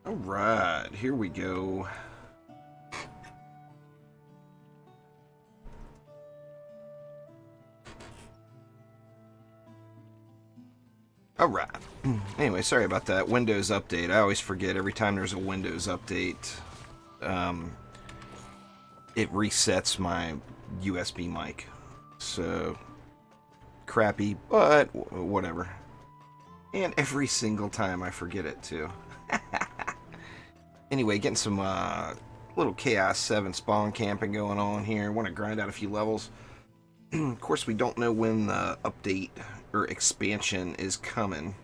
Alright, here we go. Alright. Anyway, sorry about that. Windows update. I always forget every time there's a Windows update. It resets my USB mic. So, crappy, but whatever. And every single time I forget it, too. Anyway, getting some little Chaos 7 spawn camping going on here. Want to grind out a few levels. Of course, we don't know when the update or expansion is coming.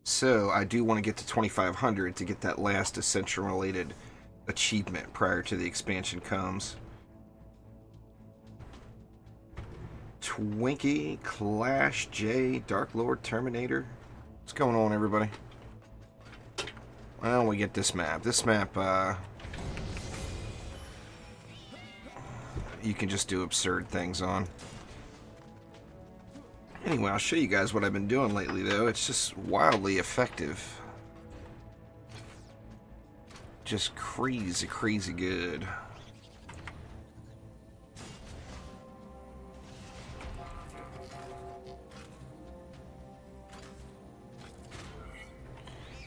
So, I do want to get to 2500 to get that last Ascension-related achievement prior to the expansion comes. Twinkie, Clash, J, Dark Lord, Terminator. What's going on, everybody? Well, we get this map. This map, you can just do absurd things on. Anyway, I'll show you guys what I've been doing lately, though. It's just wildly effective. Just crazy, crazy good.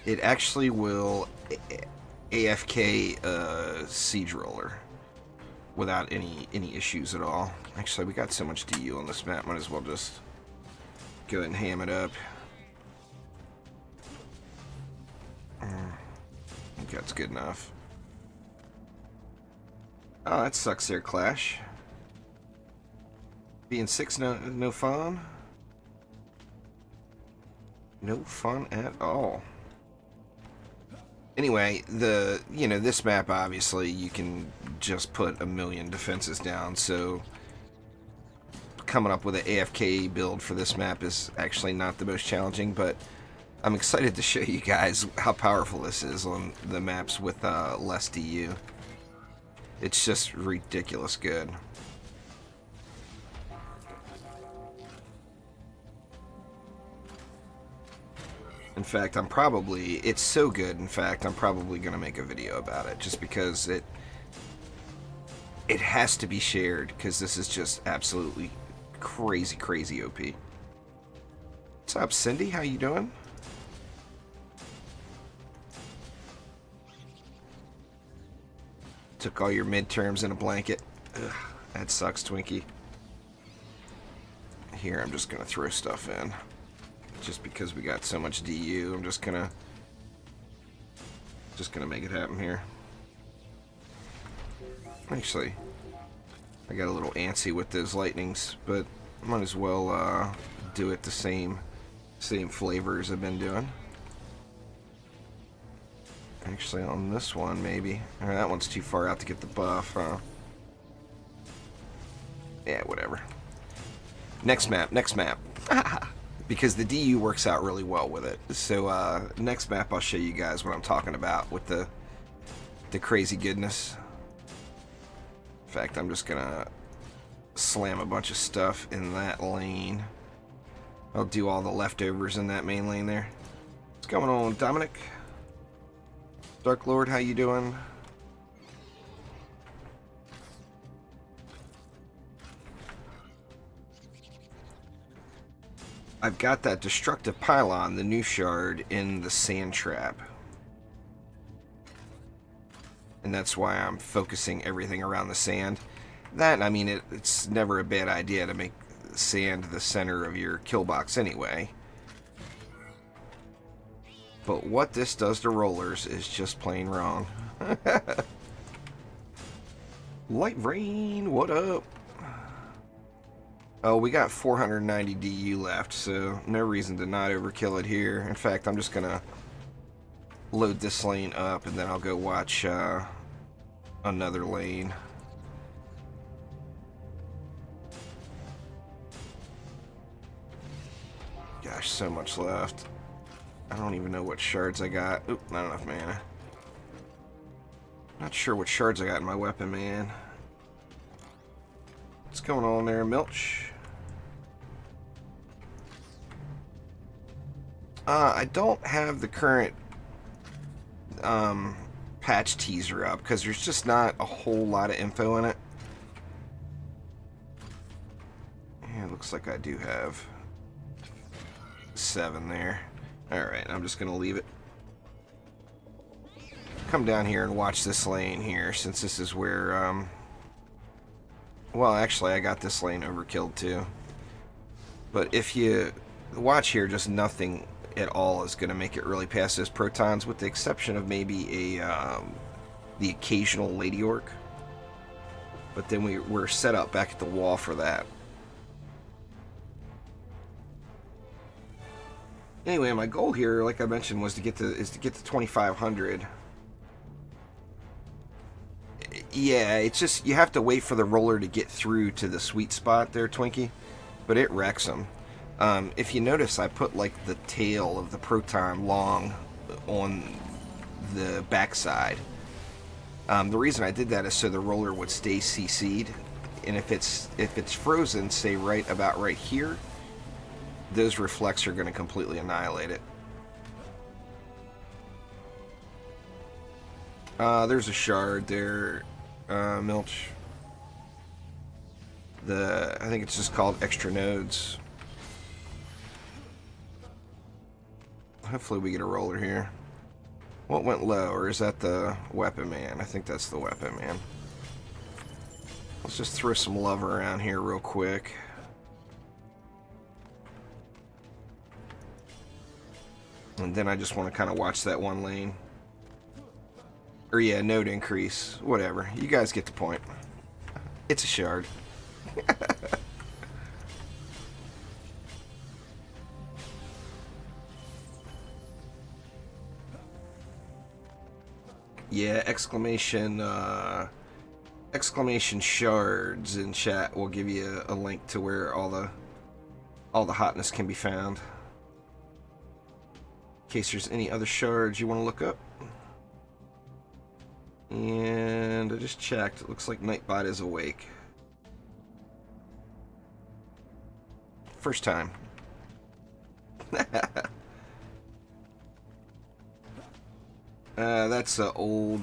It actually will AFK Siege Roller without any issues at all. Actually, we got so much DU on this map, might as well just go ahead and ham it up. I think that's good enough. Oh, that sucks there, Clash. Being 6 no fun? No fun at all. Anyway, this map, obviously, you can just put a million defenses down, so coming up with an AFK build for this map is actually not the most challenging, but I'm excited to show you guys how powerful this is on the maps with less DU. It's just ridiculous good. In fact, it's so good, in fact, I'm probably going to make a video about it, just because it has to be shared, because this is just absolutely crazy, crazy OP. What's up, Cindy? How you doing? Took all your midterms in a blanket. Ugh, that sucks, Twinkie. Here, I'm just going to throw stuff in. Just because we got so much DU, I'm just gonna make it happen here. Actually, I got a little antsy with those lightnings, but might as well do it the same flavors I've been doing. Actually, on this one, maybe. Or that one's too far out to get the buff, huh? Yeah, whatever. Next map. Because the DU works out really well with it. So next map I'll show you guys what I'm talking about with the crazy goodness. In fact, I'm just gonna slam a bunch of stuff in that lane. I'll do all the leftovers in that main lane there. What's going on, Dominic? Dark Lord, how you doing? I've got that destructive pylon, the new shard, in the sand trap. And that's why I'm focusing everything around the sand. That, I mean, it's never a bad idea to make sand the center of your kill box anyway. But what this does to rollers is just plain wrong. Light Rain, what up? Oh, we got 490 DU left, so no reason to not overkill it here. In fact, I'm just gonna load this lane up, and then I'll go watch another lane. Gosh, so much left. I don't even know what shards I got. Oop, not enough mana. Not sure what shards I got in my weapon, man. What's going on there, Milch? I don't have the current patch teaser up because there's just not a whole lot of info in it. Yeah, it looks like I do have 7 there. Alright, I'm just going to leave it. Come down here and watch this lane here, since this is where, well, actually, I got this lane overkilled, too. But if you watch here, just nothing at all is going to make it really past those protons, with the exception of maybe the occasional Lady Orc. But then we're set up back at the wall for that. Anyway, my goal here, like I mentioned, was to get to 2,500. Yeah, it's just you have to wait for the roller to get through to the sweet spot there, Twinkie. But it wrecks them. If you notice, I put like the tail of the proton long on the backside. The reason I did that is so the roller would stay CC'd, and if it's frozen, say about right here, those reflects are going to completely annihilate it. There's a shard there, Milch. I think it's just called extra nodes. Hopefully we get a roller here. What went low, or is that the weapon man? I think that's the weapon man. Let's just throw some love around here real quick. And then I just want to kind of watch that one lane. Or yeah, node increase. Whatever. You guys get the point. It's a shard. Yeah, exclamation shards in chat will give you a link to where all the hotness can be found. In case there's any other shards you want to look up. And I just checked. It looks like Nightbot is awake. First time. That's a old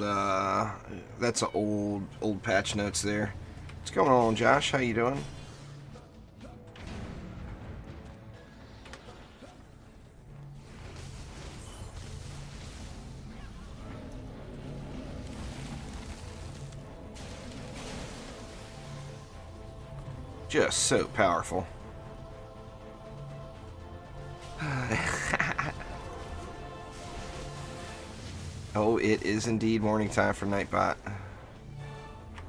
patch notes there. What's going on, Josh? How you doing? Just so powerful. Oh, it is indeed morning time for Nightbot.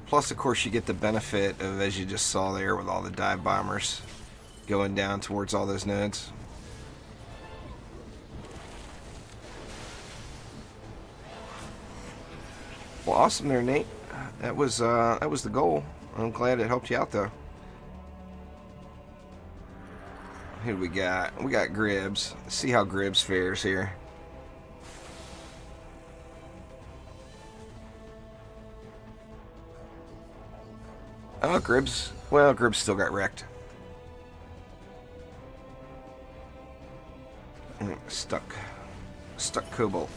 Plus, of course, you get the benefit of, as you just saw there, with all the dive bombers going down towards all those nodes. Well, awesome there, Nate. That was the goal. I'm glad it helped you out, though. Who do we got? We got Gribbs. Let's see how Gribbs fares here. Oh, Gribbs. Well, Gribbs still got wrecked. Stuck Cobalt.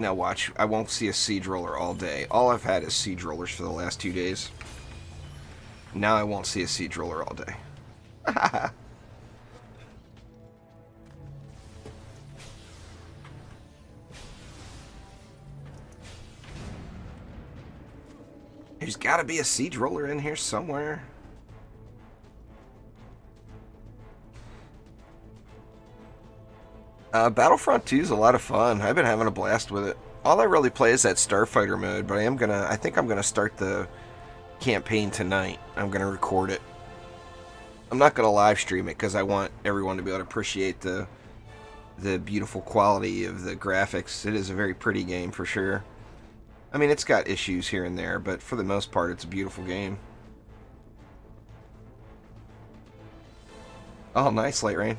Now watch, I won't see a siege roller all day. All I've had is siege rollers for the last 2 days. Now I won't see a siege roller all day. There's gotta be a siege roller in here somewhere. Battlefront 2 is a lot of fun. I've been having a blast with it. All I really play is that Starfighter mode, but I think I'm gonna start the campaign tonight. I'm gonna record it. I'm not gonna live stream it because I want everyone to be able to appreciate the beautiful quality of the graphics. It is a very pretty game for sure. I mean, it's got issues here and there, but for the most part, it's a beautiful game. Oh, nice, Light Rain.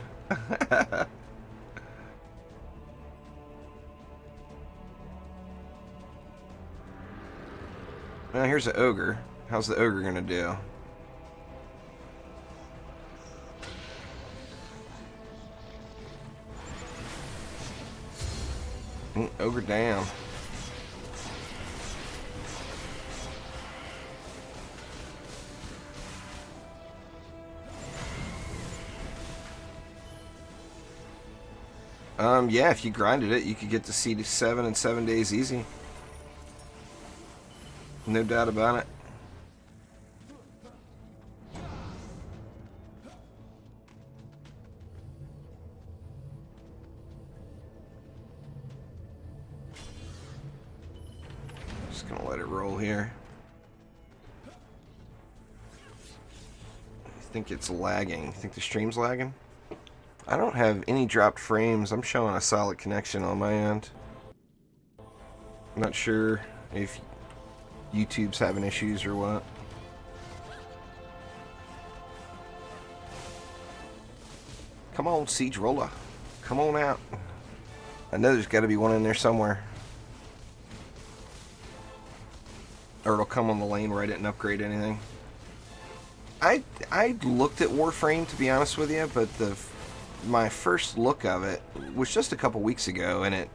Well, here's an ogre. How's the ogre gonna do? Ogre down. Yeah, if you grinded it, you could get to C7 in 7 days easy. No doubt about it. Just gonna let it roll here. I think it's lagging. You think the stream's lagging? I don't have any dropped frames. I'm showing a solid connection on my end. I'm not sure if YouTube's having issues or what. Come on, Siege Roller. Come on out. I know there's got to be one in there somewhere. Or it'll come on the lane where I didn't upgrade anything. I looked at Warframe, to be honest with you, but my first look of it was just a couple weeks ago, and it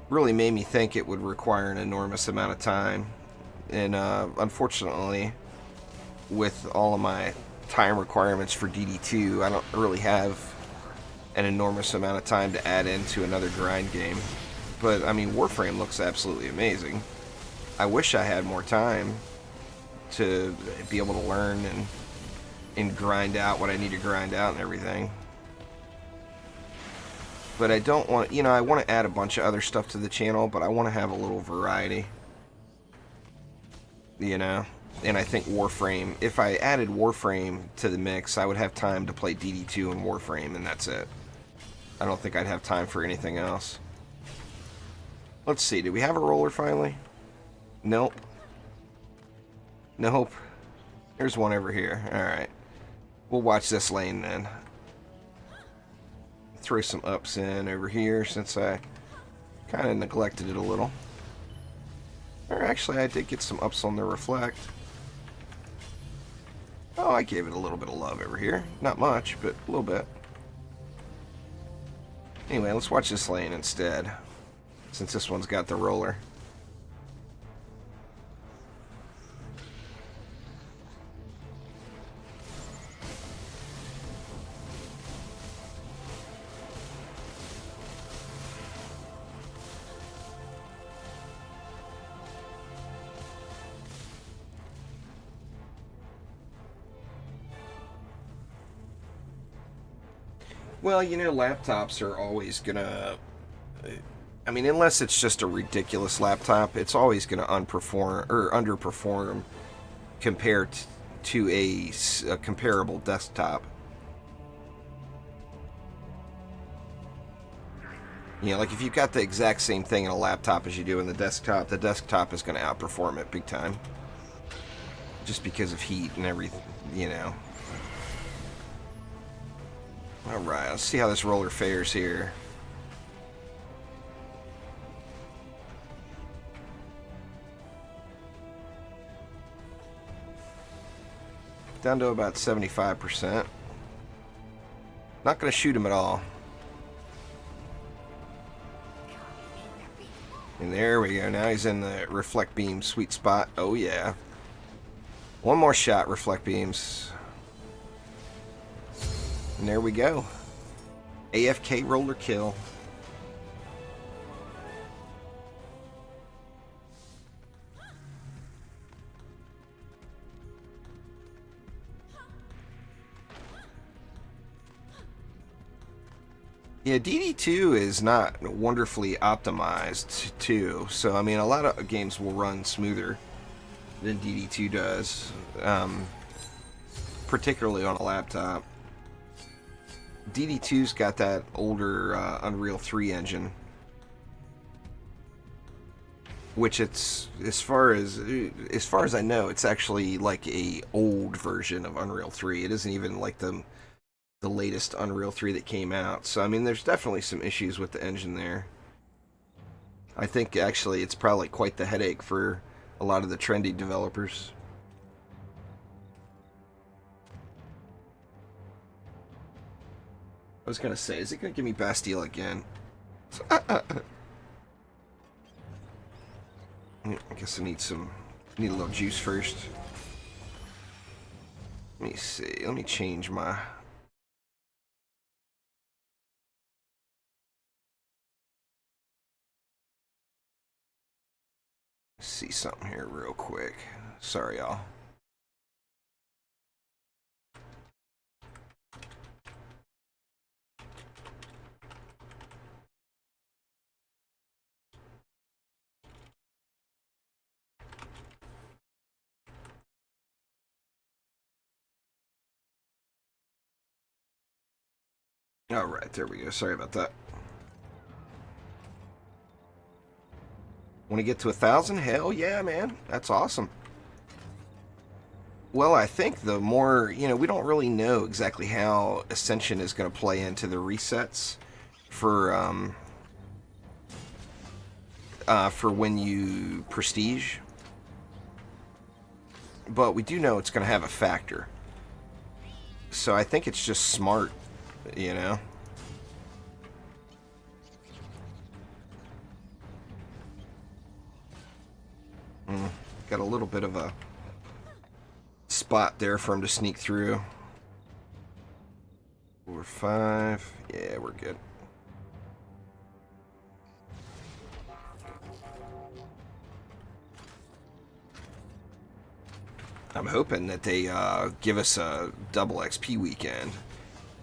really made me think it would require an enormous amount of time. And unfortunately, with all of my time requirements for DD2, I don't really have an enormous amount of time to add into another grind game. But, I mean, Warframe looks absolutely amazing. I wish I had more time to be able to learn and grind out what I need to grind out and everything. But I don't want, you know, I want to add a bunch of other stuff to the channel, but I want to have a little variety. You know? And I think Warframe, if I added Warframe to the mix, I would have time to play DD2 and Warframe, and that's it. I don't think I'd have time for anything else. Let's see, do we have a roller finally? Nope. Nope. There's one over here. Alright. We'll watch this lane then. Throw some ups in over here since I kind of neglected it a little. Or actually, I did get some ups on the reflect. Oh, I gave it a little bit of love over here. Not much, but a little bit. Anyway, let's watch this lane instead, since this one's got the roller. Well, you know, laptops are always gonna... I mean, unless it's just a ridiculous laptop, it's always gonna underperform compared to a comparable desktop. You know, like if you've got the exact same thing in a laptop as you do in the desktop is gonna outperform it big time. Just because of heat and everything, you know. Alright, let's see how this roller fares here. Down to about 75%. Not going to shoot him at all. And there we go. Now he's in the reflect beam sweet spot. Oh yeah. One more shot, reflect beams. And there we go. AFK roller kill. Yeah, DD2 is not wonderfully optimized too. So I mean, a lot of games will run smoother than DD2 does, particularly on a laptop. DD2's got that older Unreal 3 engine, which it's as far as I know, it's actually like a old version of Unreal 3. It isn't even like the latest Unreal 3 that came out. So I mean, there's definitely some issues with the engine there. I think actually it's probably quite the headache for a lot of the trendy developers. I was gonna say, is it gonna give me Bastille again? I guess I need a little juice first. Let me see. Let me change my. See something here real quick. Sorry, y'all. All right, there we go. Sorry about that. Want to get to 1,000? Hell yeah, man. That's awesome. Well, I think the more, we don't really know exactly how Ascension is going to play into the resets for when you prestige. But we do know it's going to have a factor. So I think it's just smart, Got a little bit of a spot there for him to sneak through. 4, 5. Yeah, we're good. I'm hoping that they give us a double XP weekend.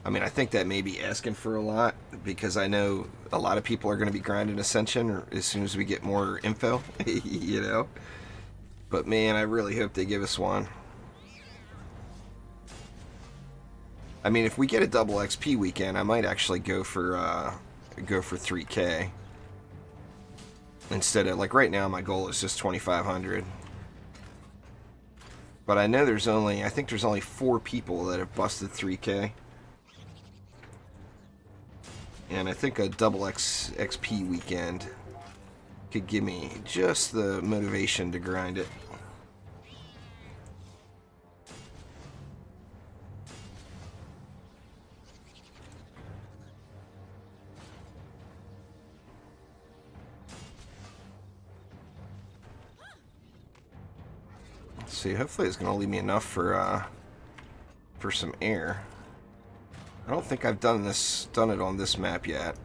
I mean, I think that may be asking for a lot, because I know a lot of people are going to be grinding Ascension as soon as we get more info, But man, I really hope they give us one. I mean, if we get a double XP weekend, I might actually go for 3K. Instead of, like, right now my goal is just 2,500. But I know I think there's only 4 people that have busted 3K. And I think a double XP weekend could give me just the motivation to grind it. Let's see, hopefully it's going to leave me enough for some air. I don't think I've done it on this map yet.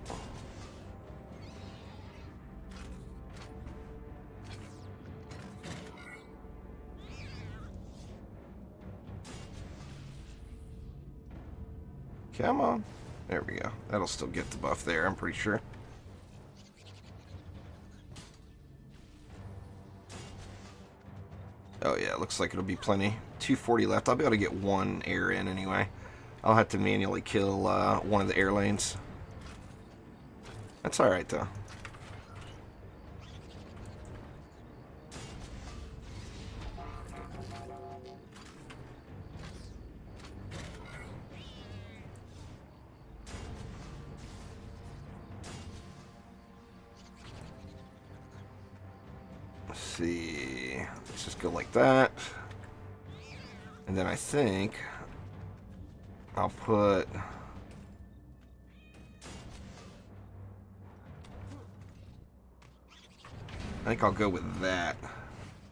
Come on. There we go. That'll still get the buff there, I'm pretty sure. Oh yeah, looks like it'll be plenty. 240 left. I'll be able to get 1 air in anyway. I'll have to manually kill one of the air lanes. That's alright though. Let's see. Let's just go like that. And then I think I'll put... I think I'll go with that.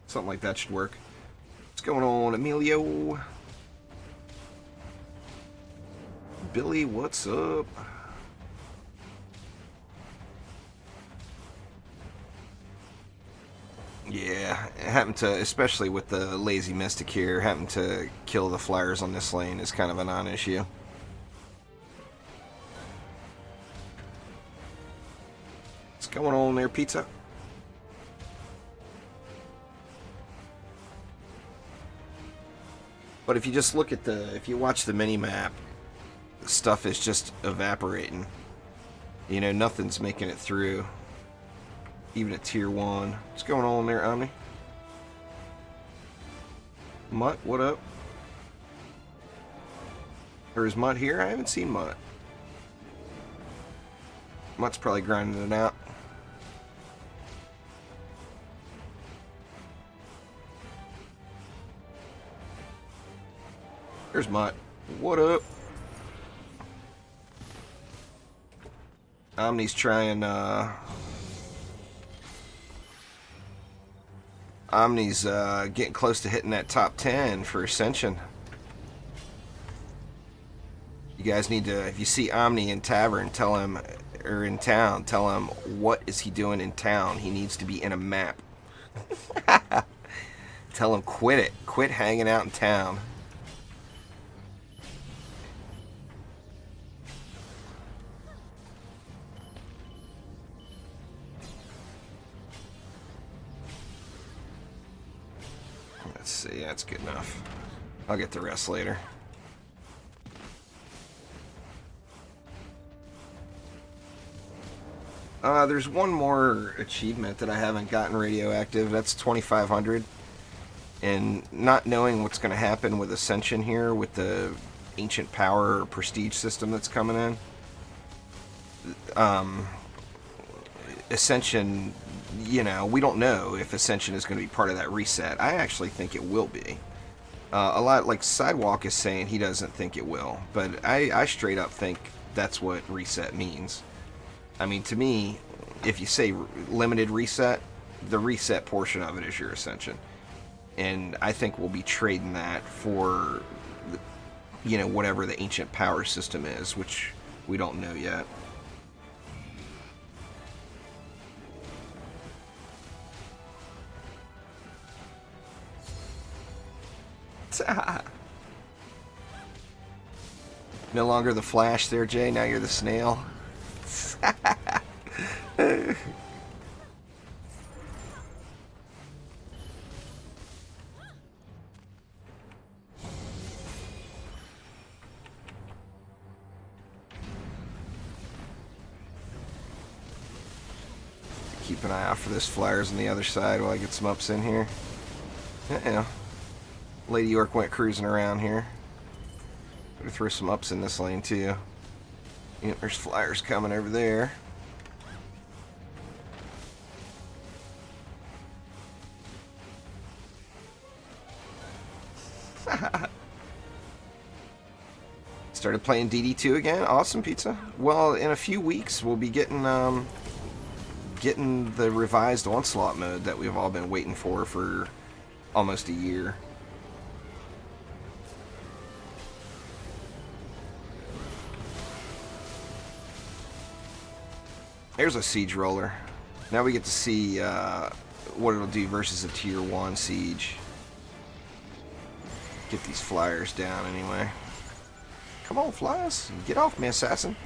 Something like that should work. What's going on, Emilio? Billy, what's up? Yeah, having to, especially with the lazy Mystic here, having to kill the flyers on this lane is kind of a non-issue. What's going on there, pizza? But if you just look at if you watch the mini-map, stuff is just evaporating. Nothing's making it through. Even at tier 1. What's going on there, Omni? Mutt, what up? Or is Mutt here? I haven't seen Mutt. Mutt's probably grinding it out. There's Mutt. What up? Omni's trying, Omni's, getting close to hitting that top 10 for Ascension. You guys need to, if you see Omni in tavern, tell him, or in town, tell him what is he doing in town. He needs to be in a map. Tell him quit it. Quit hanging out in town. Let's see, that's good enough. I'll get the rest later. There's one more achievement that I haven't gotten radioactive. That's 2500. And not knowing what's going to happen with Ascension here, with the ancient power or prestige system that's coming in. Ascension, you know, we don't know if Ascension is going to be part of that reset. I actually think it will be. A lot, like Sidewalk is saying he doesn't think it will. But I straight up think that's what reset means. I mean, to me, if you say limited reset, the reset portion of it is your Ascension. And I think we'll be trading that for, you know, whatever the ancient power system is, which we don't know yet. No longer the Flash there, Jay. Now you're the snail. Keep an eye out for those flyers on the other side while I get some ups in here. Yeah. Lady York went cruising around here. Better throw some ups in this lane too. Yeah, there's flyers coming over there. Started playing DD2 again. Awesome, Pizza. Well, in a few weeks we'll be getting the revised Onslaught mode that we've all been waiting for almost a year. There's a siege roller. Now we get to see what it'll do versus a tier 1 siege. Get these flyers down anyway. Come on, flies. Get off me, assassin.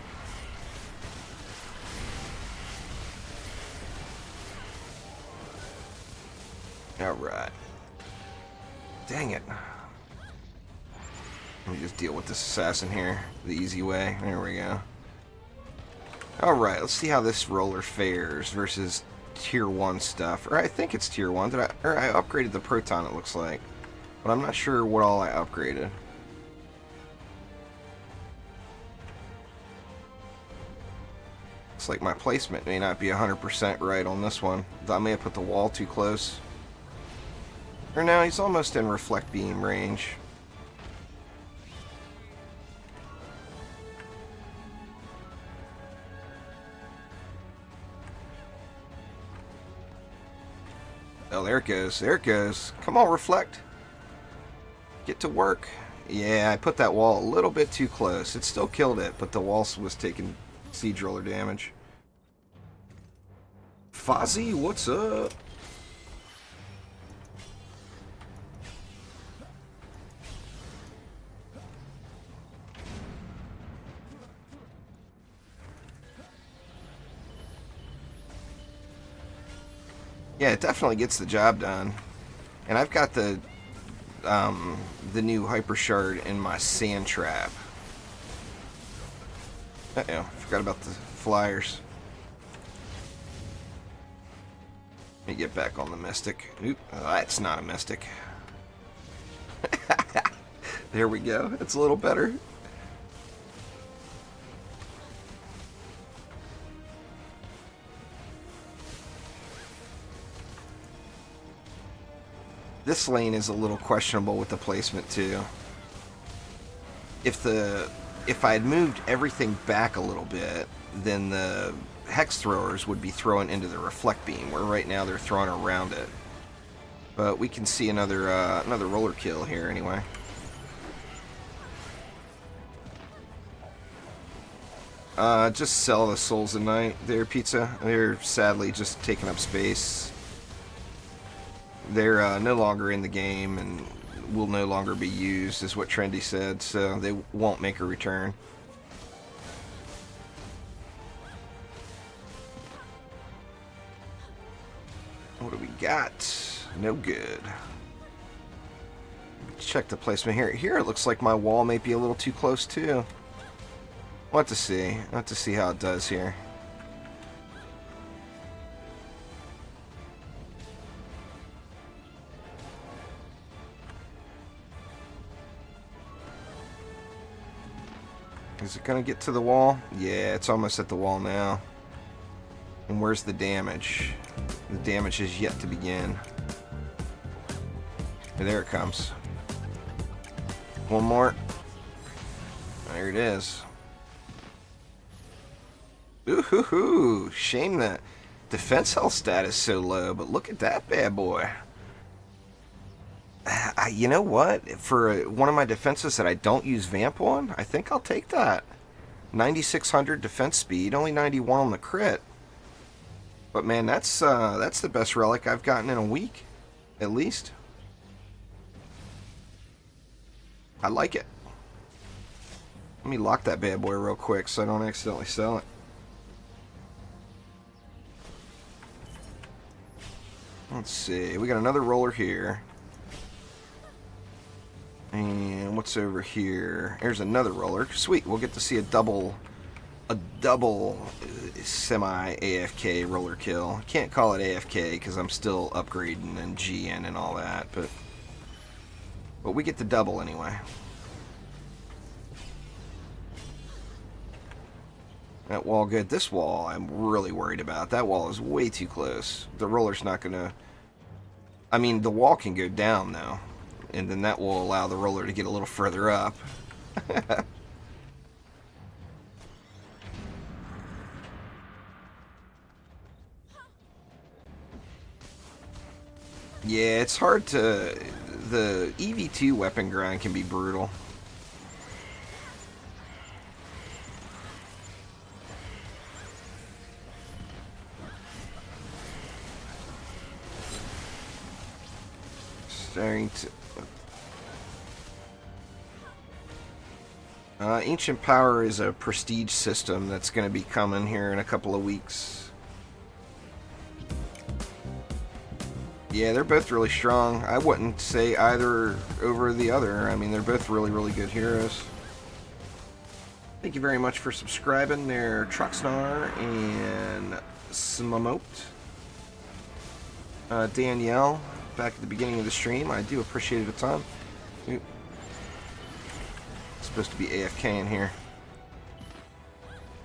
Alright. Dang it. Let me just deal with this assassin here the easy way. There we go. Alright, let's see how this roller fares versus tier 1 stuff. Or I think it's tier 1. I upgraded the proton, it looks like. But I'm not sure what all I upgraded. Looks like my placement may not be 100% right on this one. I may have put the wall too close. Or now he's almost in reflect beam range. Oh, there it goes. There it goes. Come on, reflect. Get to work. Yeah, I put that wall a little bit too close. It still killed it, but the wall was taking siege roller damage. Fozzie, what's up? Yeah, it definitely gets the job done. And I've got the new hyper shard in my sand trap. Uh-oh, forgot about the flyers. Let me get back on the mystic. Oop, that's not a mystic. There we go. It's a little better. This lane is a little questionable with the placement too. if I had moved everything back a little bit, then the hex throwers would be throwing into the reflect beam, where right now they're throwing around it. But we can see another another roller kill here anyway. Just sell the souls at night there, Pizza. They're sadly just taking up space. They're no longer in the game and will no longer be used, is what Trendy said, so they won't make a return. What do we got? No good. Check the placement here. Here it looks like my wall may be a little too close too. We'll have to see. I'll have to see how it does here. Is it going to get to the wall? Yeah, it's almost at the wall now. And where's the damage? The damage is yet to begin. There it comes. One more. There it is. Ooh-hoo-hoo. Shame that defense health stat is so low, but look at that bad boy. You know what? For one of my defenses that I don't use Vamp on, I think I'll take that. 9,600 defense speed, only 91 on the crit. But man, that's the best relic I've gotten in a week, at least. I like it. Let me lock that bad boy real quick so I don't accidentally sell it. Let's see. We got another roller here. And what's over here? There's another roller. Sweet. We'll get to see a double semi-AFK roller kill. Can't call it AFK because I'm still upgrading and GN and all that, but we get the double anyway. That wall good. This wall I'm really worried about. That wall is way too close. The roller's not gonna... I mean, the wall can go down though, and then that will allow the roller to get a little further up. Yeah, it's hard to... The EV2 weapon grind can be brutal. Starting to... Ancient Power is a prestige system that's going to be coming here in a couple of weeks. Yeah, they're both really strong. I wouldn't say either over the other. I mean, they're both really, really good heroes. Thank you very much for subscribing there, Trucksnar and Smamote. Danielle, back at the beginning of the stream. I do appreciate it a ton. Oop. It's supposed to be AFK in here.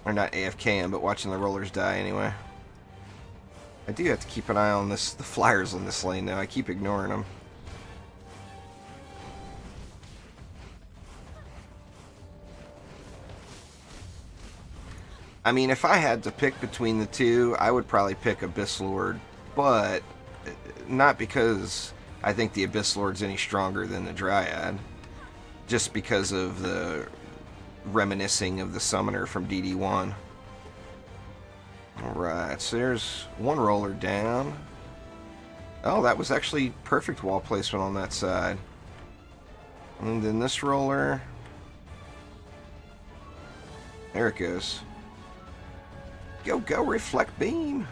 Or not AFKing, but watching the rollers die anyway. I do have to keep an eye on the flyers on this lane, though. I keep ignoring them. I mean, if I had to pick between the two, I would probably pick Abyss Lord, but not because I think the Abyss Lord's any stronger than the Dryad, just because of the reminiscing of the Summoner from DD1. Alright, so there's one roller down. Oh, that was actually perfect wall placement on that side. And then this roller. There it goes. Go, go, reflect beam.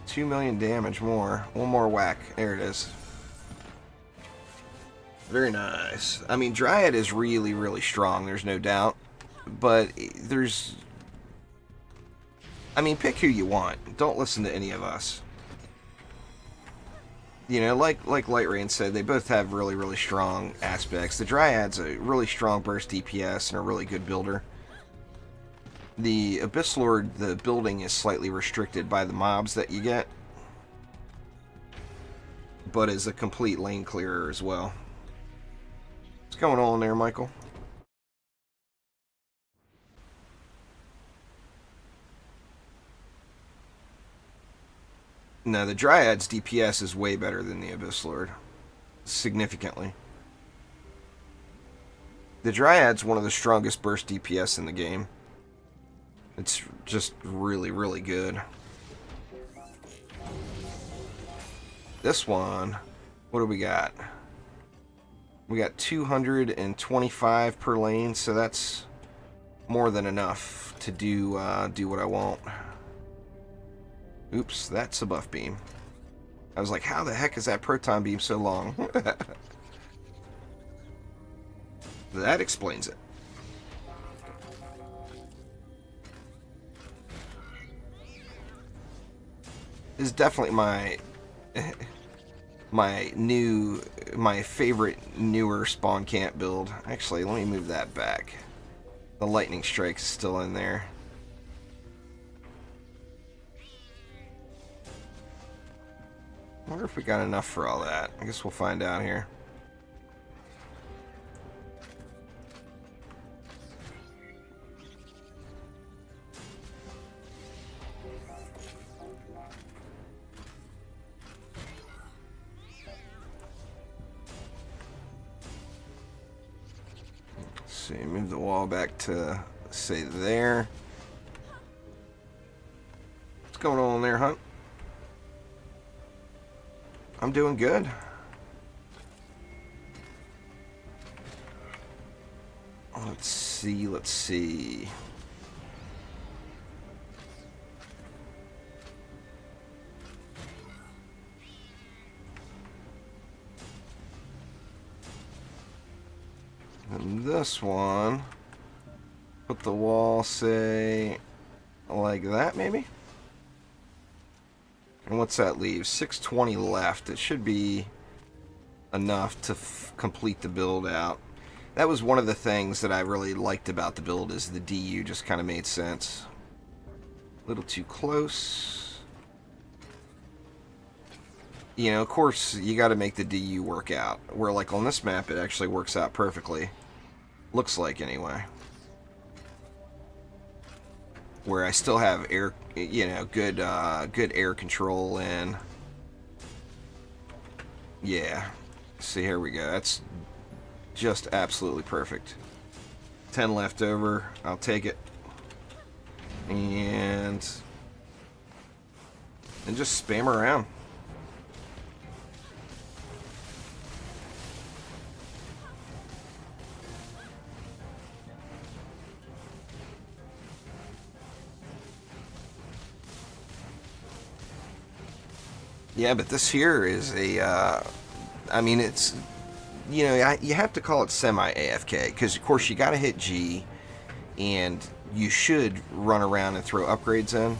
2 million damage more. One more whack. There it is. Very nice. I mean, Dryad is really, really strong, there's no doubt. But there's... I mean, pick who you want. Don't listen to any of us. You know, like Light Rain said, they both have really, really strong aspects. The Dryad's a really strong burst DPS and a really good builder. The Abyss Lord, the building is slightly restricted by the mobs that you get, but is a complete lane clearer as well. What's going on there, Michael? No, the Dryad's DPS is way better than the Abyss Lord. Significantly. The Dryad's one of the strongest burst DPS in the game. It's just really, really good. This one, what do we got? We got 225 per lane, so that's more than enough to do what I want. Oops, that's a buff beam. I was like, how the heck is that proton beam so long? That explains it. This is definitely my my favorite newer spawn camp build. Actually, let me move that back. The lightning strike is still in there. I wonder if we got enough for all that. I guess we'll find out here. Let's see, move the wall back to, say, there. What's going on there, Hunt? I'm doing good. Let's see, let's see. And this one, put the wall, say, like that, maybe? And what's that leave? 620 left. It should be enough to complete the build out. That was one of the things that I really liked about the build, is the DU just kind of made sense. A little too close. You know, of course, you got to make the DU work out. Where, like, on this map, it actually works out perfectly. Looks like, anyway. Where I still have air, you know, good air control, and yeah. See, here we go. That's just absolutely perfect. 10 left over. I'll take it. And just spam around. Yeah, but this here is a, I mean, it's, you know, you have to call it semi-AFK, because, of course, you got to hit G, and you should run around and throw upgrades in.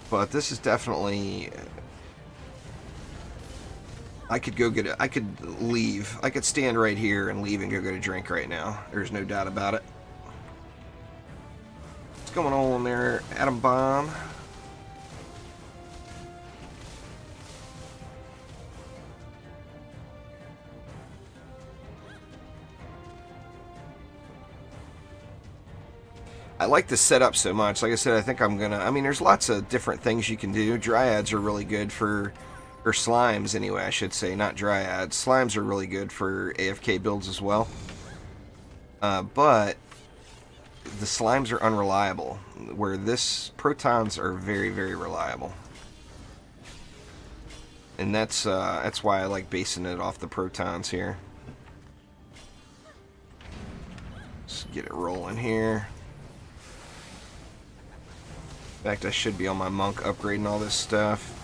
But this is definitely, I could go get it, I could leave, I could stand right here and leave and go get a drink right now. There's no doubt about it. What's going on there, Atom Bomb? I like the setup so much. Like I said, I think I'm gonna, I mean, there's lots of different things you can do. Dryads are really good for, or slimes anyway, I should say, not dryads. Slimes are really good for AFK builds as well. But the slimes are unreliable, where this protons are very, very reliable. And that's why I like basing it off the protons here. Let's get it rolling here. In fact, I should be on my monk upgrading all this stuff.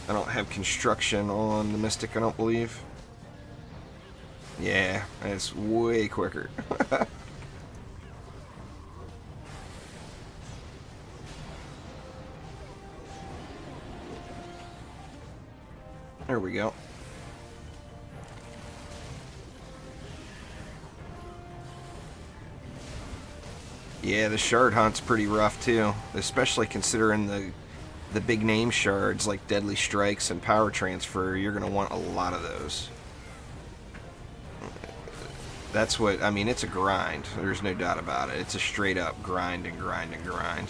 I don't have construction on the Mystic, I don't believe. Yeah, it's way quicker. There we go. Yeah, the shard hunt's pretty rough too, especially considering the the big name shards like Deadly Strikes and Power Transfer, you're going to want a lot of those. That's what, I mean, it's a grind. There's no doubt about it. It's a straight up grind and grind and grind.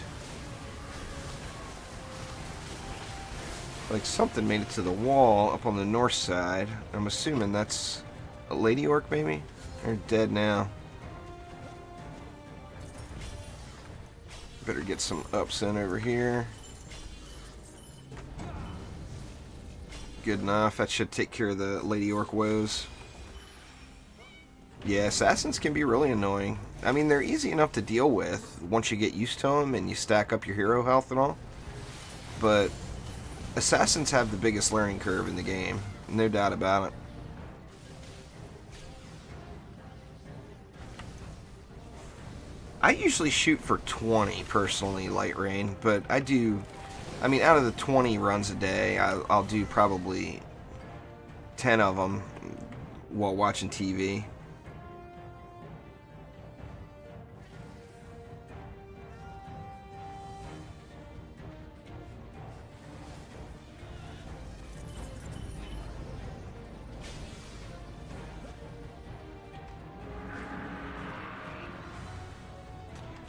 Like something made it to the wall up on the north side. I'm assuming that's a lady orc maybe? They're dead now. Better get some ups in over here. Good enough. That should take care of the lady orc woes. Yeah, assassins can be really annoying. I mean, they're easy enough to deal with once you get used to them and you stack up your hero health and all. But assassins have the biggest learning curve in the game. No doubt about it. I usually shoot for 20, personally, light rain. But I do... I mean, out of the 20 runs a day, I'll do probably 10 of them while watching TV.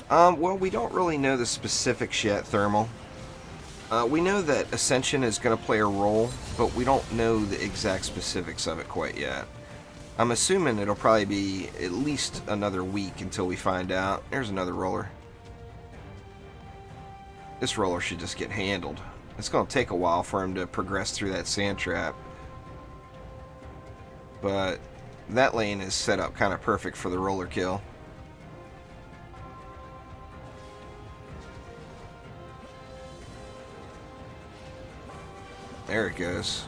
Well, we don't really know the specifics yet, Thermal. We know that Ascension is going to play a role, but we don't know the exact specifics of it quite yet. I'm assuming it'll probably be at least another week until we find out. There's another roller. This roller should just get handled. It's going to take a while for him to progress through that sand trap. But that lane is set up kind of perfect for the roller kill. There it goes.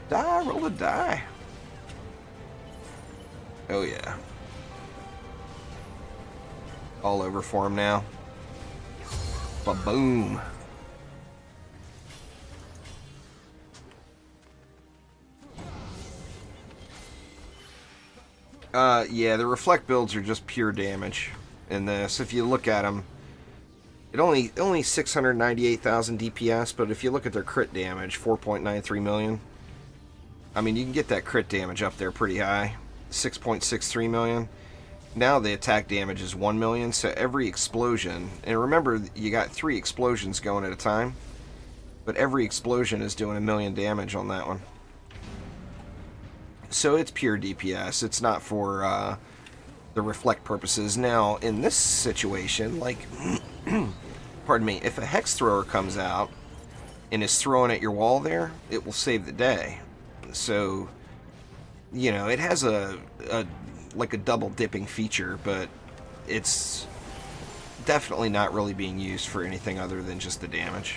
Die, roll a die. Oh yeah. All over for him now. Ba-boom. Yeah, the reflect builds are just pure damage in this. If you look at them, it only 698,000 DPS, but if you look at their crit damage, 4.93 million. I mean, you can get that crit damage up there pretty high, 6.63 million. Now the attack damage is 1 million, so every explosion, and remember, you got 3 explosions going at a time, but every explosion is doing 1 million damage on that one. So it's pure DPS. It's not for the reflect purposes. Now, in this situation, like... pardon me, if a hex thrower comes out and is throwing at your wall there, it will save the day. So, you know, it has like a double dipping feature, but it's definitely not really being used for anything other than just the damage.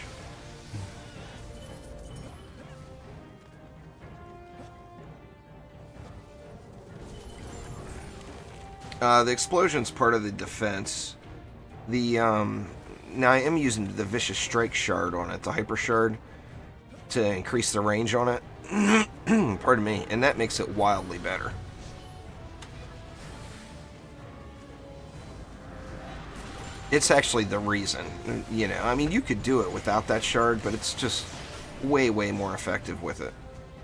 The explosion's part of the defense. Now I am using the Vicious Strike shard on it, the Hyper Shard, to increase the range on it. Pardon me, and that makes it wildly better. It's actually the reason, you know. I mean, you could do it without that shard, but it's just way, way more effective with it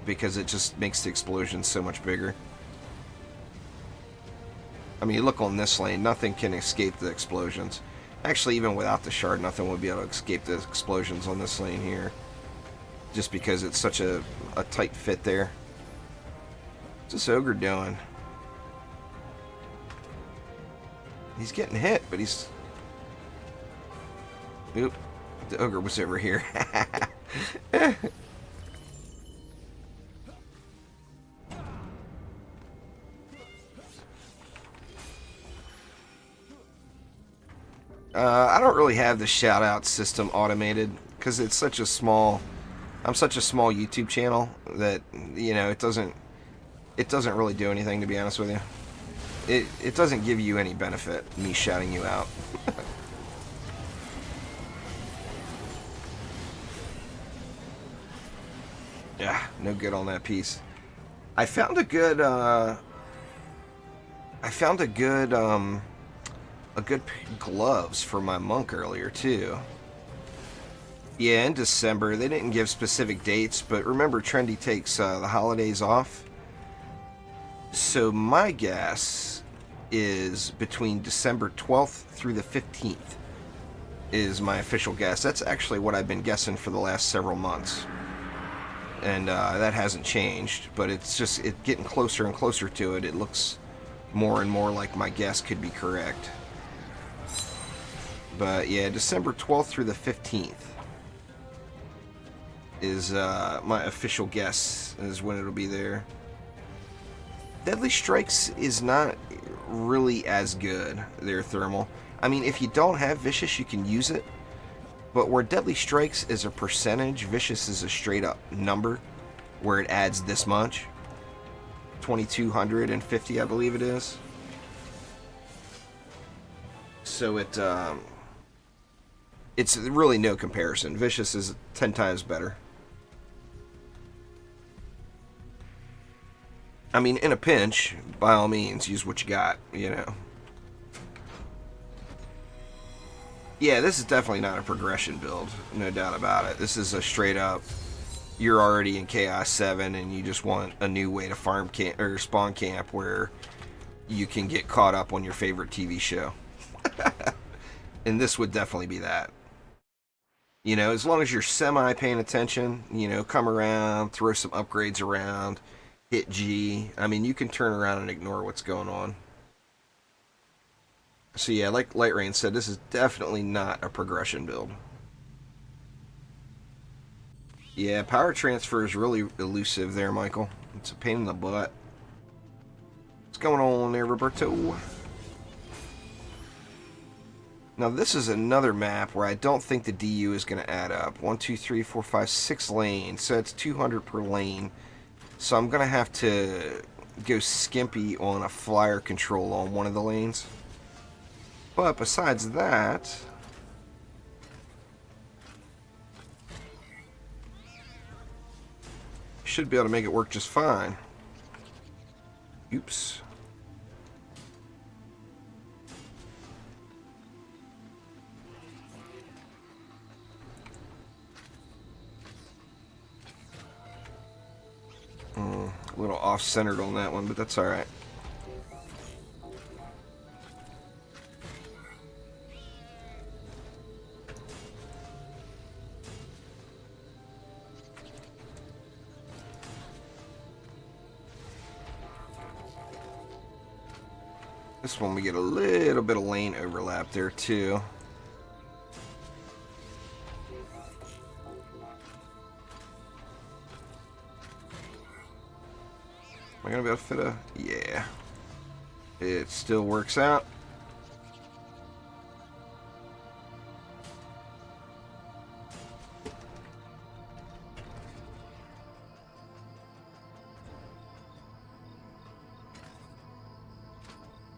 because it just makes the explosion so much bigger. I mean, you look on this lane, nothing can escape the explosions. Actually, even without the shard, nothing would be able to escape the explosions on this lane here. Just because it's such a tight fit there. What's this ogre doing? He's getting hit, but he's... Oop. The ogre was over here. I don't really have the shout-out system automated because it's such a small... I'm such a small YouTube channel that, you know, it doesn't really do anything, to be honest with you. It doesn't give you any benefit, me shouting you out. Yeah, no good on that piece. I found a good gloves for my monk earlier too. Yeah, in December. They didn't give specific dates, but remember, Trendy takes the holidays off. So my guess is between December 12th through the 15th is my official guess. That's actually what I've been guessing for the last several months. And that hasn't changed, but it's just getting closer and closer to it. It looks more and more like my guess could be correct. But yeah, December 12th through the 15th is my official guess is when it'll be there. Deadly Strikes is not really as good there, Thermal. I mean, if you don't have Vicious, you can use it. But where Deadly Strikes is a percentage, Vicious is a straight up number where it adds this much. 2,250, I believe it is. So it's really no comparison. Vicious is 10 times better. I mean, in a pinch, by all means, use what you got, you know. Yeah, this is definitely not a progression build, no doubt about it. This is a straight up, you're already in Chaos 7 and you just want a new way to farm camp or spawn camp where you can get caught up on your favorite TV show. And this would definitely be that. You know, as long as you're semi paying attention, you know, come around, throw some upgrades around, hit G. I mean, you can turn around and ignore what's going on. So yeah, like Light Rain said, this is definitely not a progression build. Yeah, power transfer is really elusive there, Michael. It's a pain in the butt. What's going on there, Roberto? Now this is another map where I don't think the DU is going to add up. 1, 2, 3, 4, 5, 6 lanes. So it's 200 per lane. So I'm going to have to go skimpy on a flyer control on one of the lanes. But besides that, should be able to make it work just fine. Oops. A little off-centered on that one, but that's alright. This one we get a little bit of lane overlap there too. Am I gonna be able to fit a... Yeah. It still works out.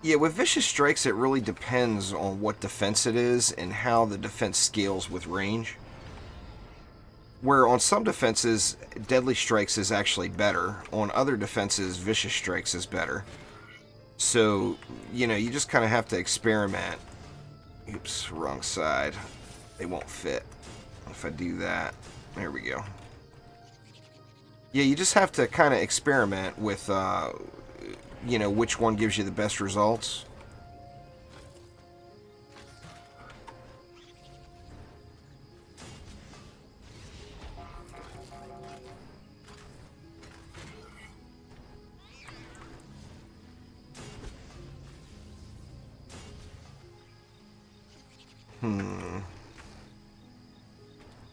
Yeah, with Vicious Strikes, it really depends on what defense it is and how the defense scales with range. Where on some defenses, Deadly Strikes is actually better. On other defenses, Vicious Strikes is better. So, you know, you just kind of have to experiment. Oops, wrong side. They won't fit. If I do that, there we go. Yeah, you just have to kind of experiment with... you know, which one gives you the best results.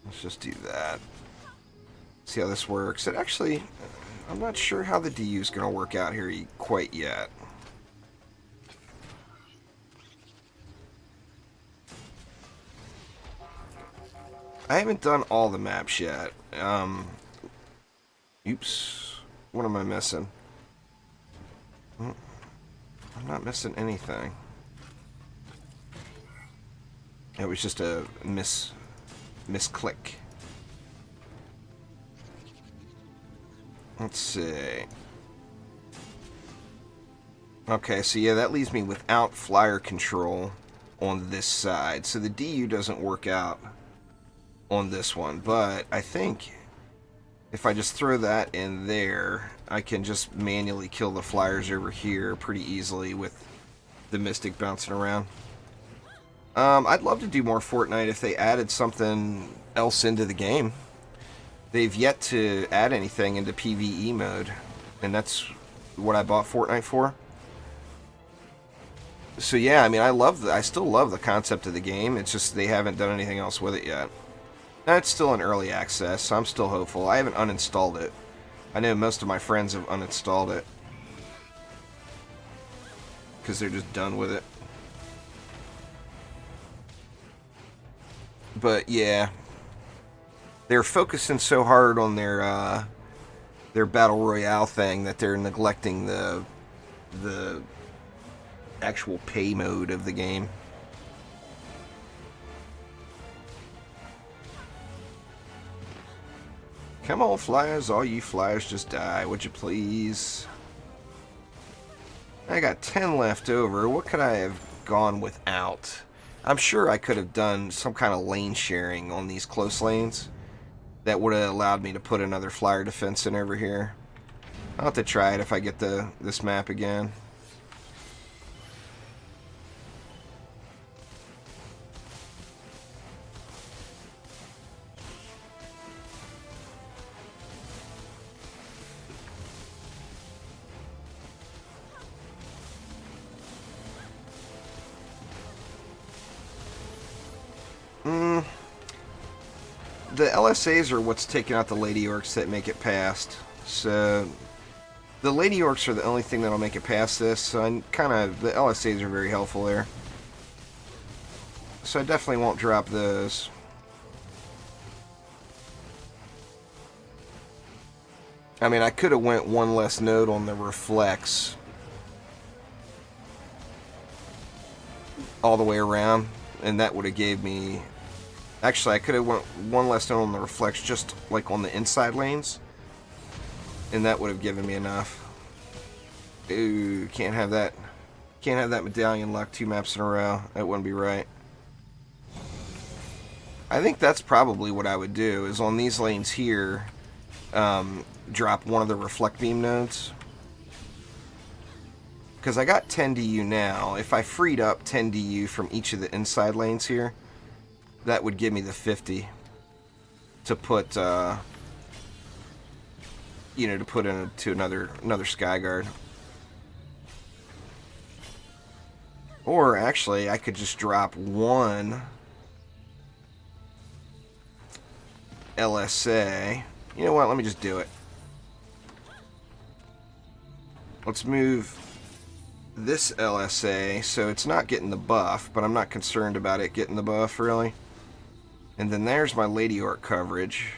Let's just do that. See how this works. It actually... I'm not sure how the DU is going to work out here quite yet. I haven't done all the maps yet. Oops. What am I missing? I'm not missing anything. It was just a misclick. Let's see. Okay, so yeah, that leaves me without flyer control on this side. So the DU doesn't work out on this one, but I think if I just throw that in there, I can just manually kill the flyers over here pretty easily with the Mystic bouncing around. I'd love to do more Fortnite if they added something else into the game. They've yet to add anything into PvE mode, and that's what I bought Fortnite for. So yeah, I mean, I still love the concept of the game. It's just they haven't done anything else with it yet. Now, it's still in early access, so I'm still hopeful. I haven't uninstalled it. I know most of my friends have uninstalled it because they're just done with it. But yeah, they're focusing so hard on their battle royale thing that they're neglecting the actual pay mode of the game. Come on, flyers. All you flyers just die, would you please? I got 10 left over. What could I have gone without? I'm sure I could have done some kind of lane sharing on these close lanes that would have allowed me to put another flyer defense in over here. I'll have to try it if I get this map again. The LSAs are what's taking out the Lady Orcs that make it past. So the Lady Orcs are the only thing that'll make it past this. So the LSAs are very helpful there. So I definitely won't drop those. I mean, I could have went one less node on the reflex all the way around, and that would have gave me... Actually, I could have went one less node on the reflex just like on the inside lanes, and that would have given me enough. Ooh, can't have that. Can't have that medallion luck 2 maps in a row. That wouldn't be right. I think that's probably what I would do, is on these lanes here, drop one of the reflect beam nodes. Because I got 10 DU now. If I freed up 10 DU from each of the inside lanes here, that would give me the 50 to put, to put into another Skyguard. Or actually, I could just drop one LSA. You know what? Let me just do it. Let's move this LSA so it's not getting the buff, but I'm not concerned about it getting the buff, really. And then there's my Lady Orc coverage.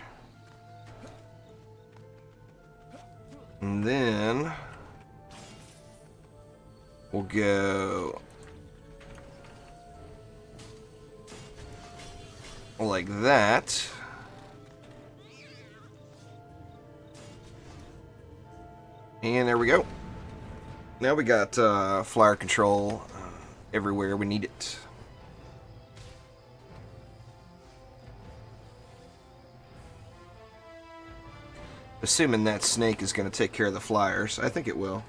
And then we'll go like that. And there we go. Now we got flyer control everywhere we need it. Assuming that snake is going to take care of the flyers. I think it will.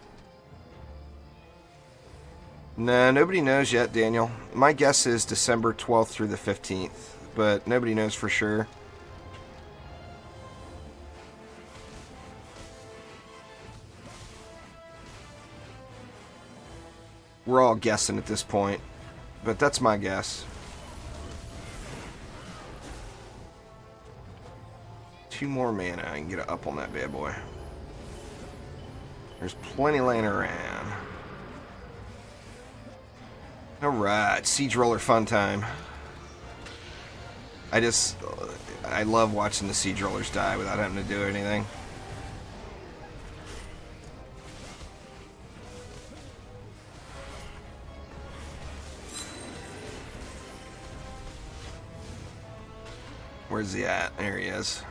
Nah, nobody knows yet, Daniel. My guess is December 12th through the 15th, but nobody knows for sure. We're all guessing at this point, but that's my guess. 2 more mana, I can get it up on that bad boy. There's plenty laying around. Alright, Siege Roller fun time. I love watching the Siege Rollers die without having to do anything. Where's he at? There he is.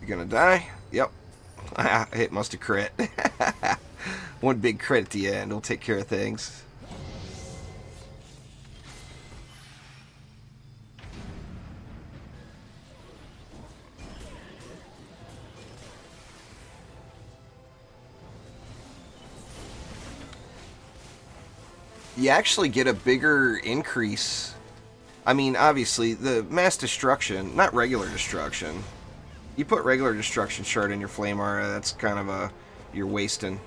You gonna die? Yep. It must have crit. One big crit at the end will take care of things. You actually get a bigger increase. I mean, obviously, the mass destruction, not regular destruction. You put regular destruction shard in your flame aura, that's kind of a... you're wasting.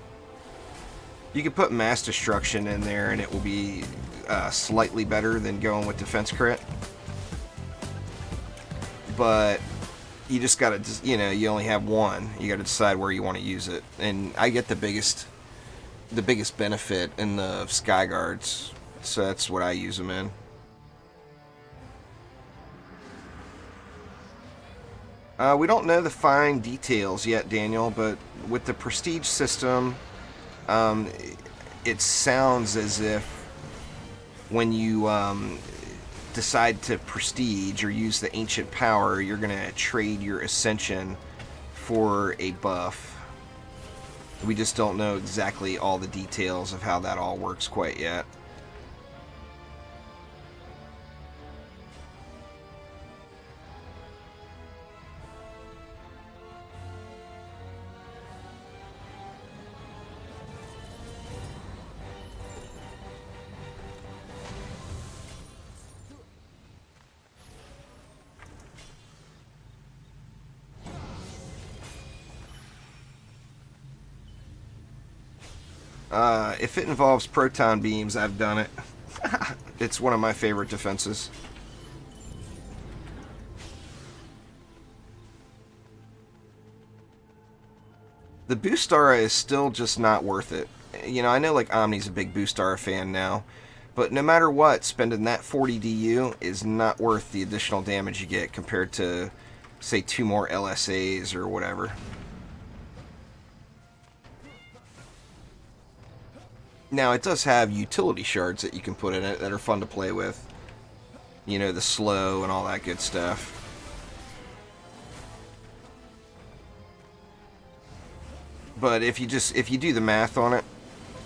You could put mass destruction in there and it will be slightly better than going with defense crit. But you just gotta, you know, you only have one. You gotta decide where you want to use it. And I get the biggest benefit in the Sky Guards, so that's what I use them in. We don't know the fine details yet, Daniel, but with the prestige system, it sounds as if when you decide to prestige or use the ancient power, you're going to trade your Ascension for a buff. We just don't know exactly all the details of how that all works quite yet. If it involves proton beams, I've done it. It's one of my favorite defenses. The boost aura is still just not worth it. You know, I know like Omni's a big boost aura fan now, but no matter what, spending that 40 DU is not worth the additional damage you get compared to, say, 2 more LSAs or whatever. Now, it does have utility shards that you can put in it that are fun to play with. You know, the slow and all that good stuff. But if you do the math on it,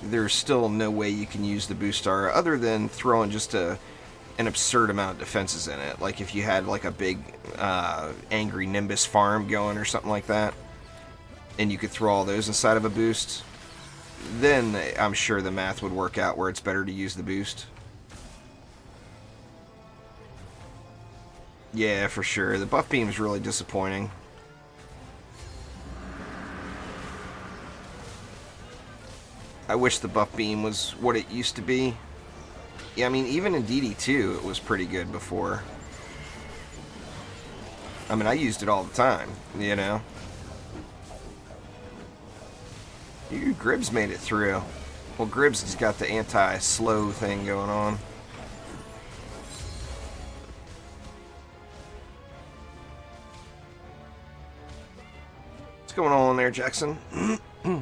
there's still no way you can use the boost aura other than throwing just an absurd amount of defenses in it. Like if you had like a big angry Nimbus farm going or something like that, and you could throw all those inside of a boost, then I'm sure the math would work out where it's better to use the boost. Yeah, for sure. The buff beam is really disappointing. I wish the buff beam was what it used to be. Yeah, I mean, even in DD2, it was pretty good before. I mean, I used it all the time, you know? Gribbs made it through. Well, Gribbs has got the anti-slow thing going on. What's going on there, Jackson? You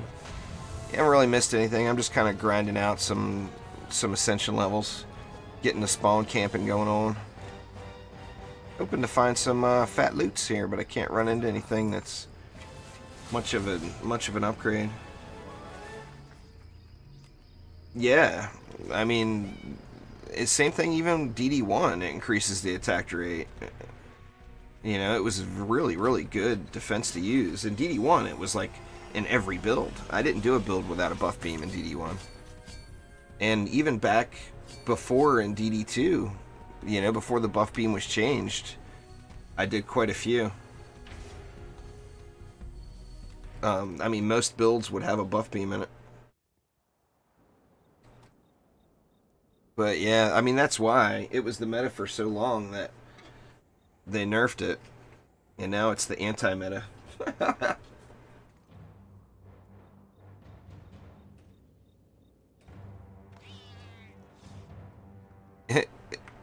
haven't really missed anything. I'm just kind of grinding out some Ascension levels. Getting the spawn camping going on. Hoping to find some fat loots here, but I can't run into anything that's much of an upgrade. Yeah, I mean, it's same thing. Even DD1 increases the attack rate. You know, it was really, really good defense to use. In DD1, it was like in every build. I didn't do a build without a buff beam in DD1. And even back before in DD2, you know, before the buff beam was changed, I did quite a few. I mean, most builds would have a buff beam in it. But yeah, I mean, that's why it was the meta for so long that they nerfed it. And now it's the anti-meta.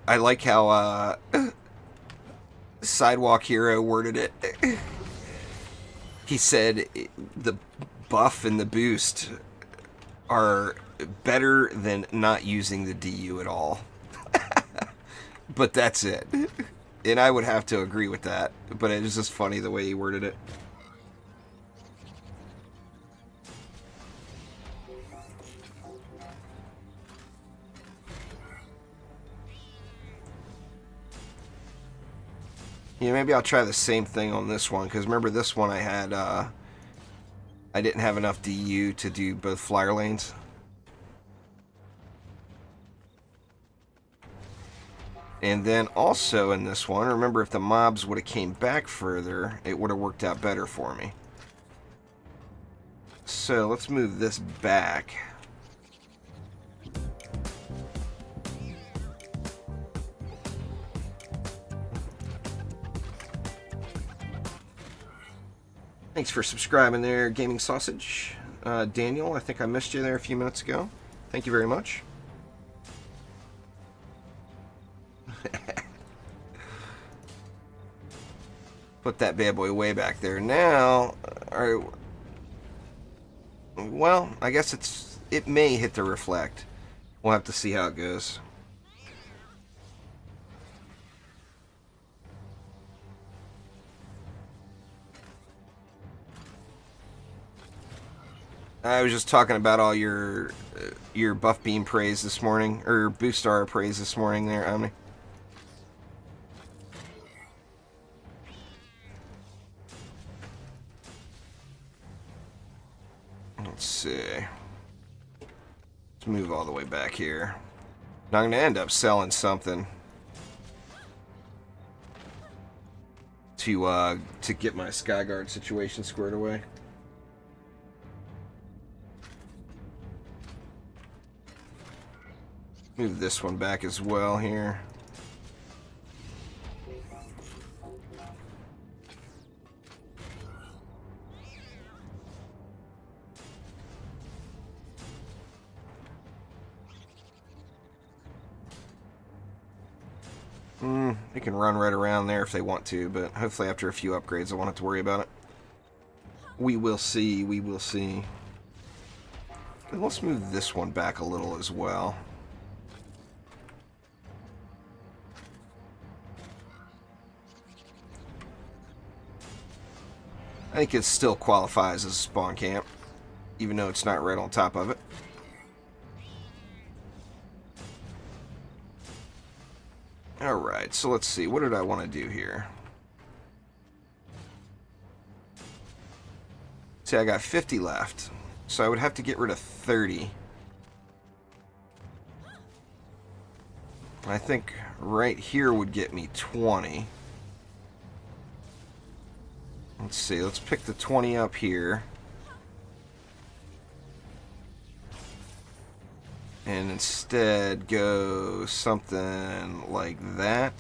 I like how Sidewalk Hero worded it. He said the buff and the boost are better than not using the DU at all. But that's it. And I would have to agree with that. But it was just funny the way he worded it. Yeah, maybe I'll try the same thing on this one, because remember this one I had, I didn't have enough DU to do both flyer lanes. And then also in this one, remember if the mobs would have came back further, it would have worked out better for me. So let's move this back. Thanks for subscribing there, Gaming Sausage. Daniel, I think I missed you there a few minutes ago. Thank you very much. Put that bad boy way back there. Now, well, I guess it may hit the reflect. We'll have to see how it goes. I was just talking about all your buff beam praise this morning, or boost star praise this morning there, Omni. Let's see. Let's move all the way back here. Now I'm going to end up selling something to get my Skyguard situation squared away. Move this one back as well here. They can run right around there if they want to, but hopefully after a few upgrades I won't have to worry about it. We will see, we will see. And let's move this one back a little as well. I think it still qualifies as a spawn camp, even though it's not right on top of it. Alright, so let's see. What did I want to do here? See, I got 50 left, so I would have to get rid of 30. I think right here would get me 20. Let's see, let's pick the 20 up here. And instead go something like that.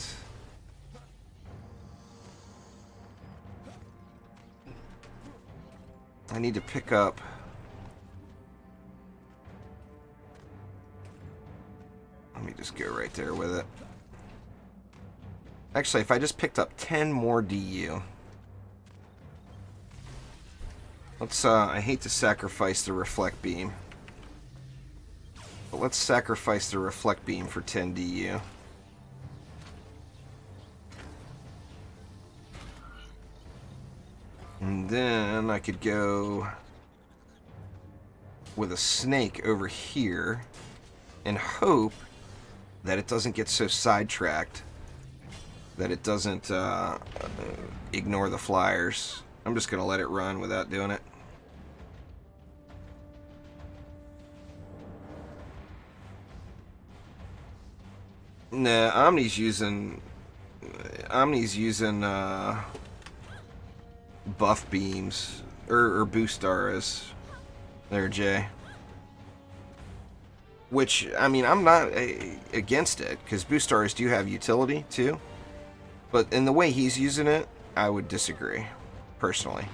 I need to pick up... Let me just go right there with it. Actually, if I just picked up 10 more DU... Let's, I hate to sacrifice the reflect beam. But let's sacrifice the reflect beam for 10 DU. And then I could go with a snake over here and hope that it doesn't get so sidetracked that it doesn't ignore the flyers. I'm just going to let it run without doing it. Nah, Omni's using buff beams or boost stars there, Jay. Which, I mean, I'm not against it because boost stars do have utility too. But in the way he's using it, I would disagree personally.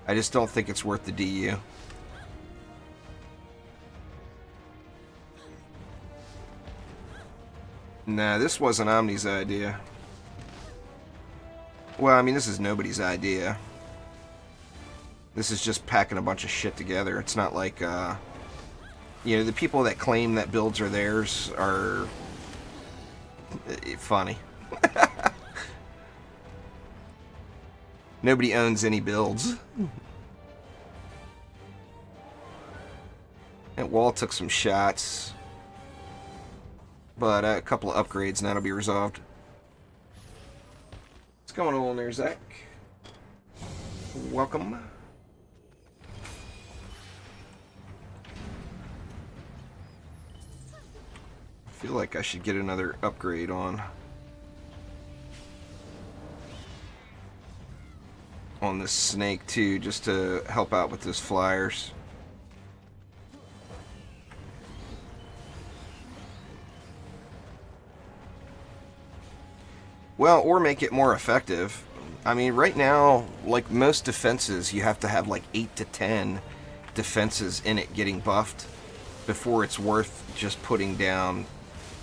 I just don't think it's worth the DU. Nah, this wasn't Omni's idea. Well, I mean, this is nobody's idea. This is just packing a bunch of shit together. It's not like, you know, the people that claim that builds are theirs are funny. Nobody owns any builds. That wall took some shots. But a couple of upgrades and that'll be resolved. Let's going on there, Zach? Welcome. I feel like I should get another upgrade on this snake too, just to help out with those flyers. Well, or make it more effective. I mean, right now, like most defenses, you have to have like 8 to 10 defenses in it getting buffed before it's worth just putting down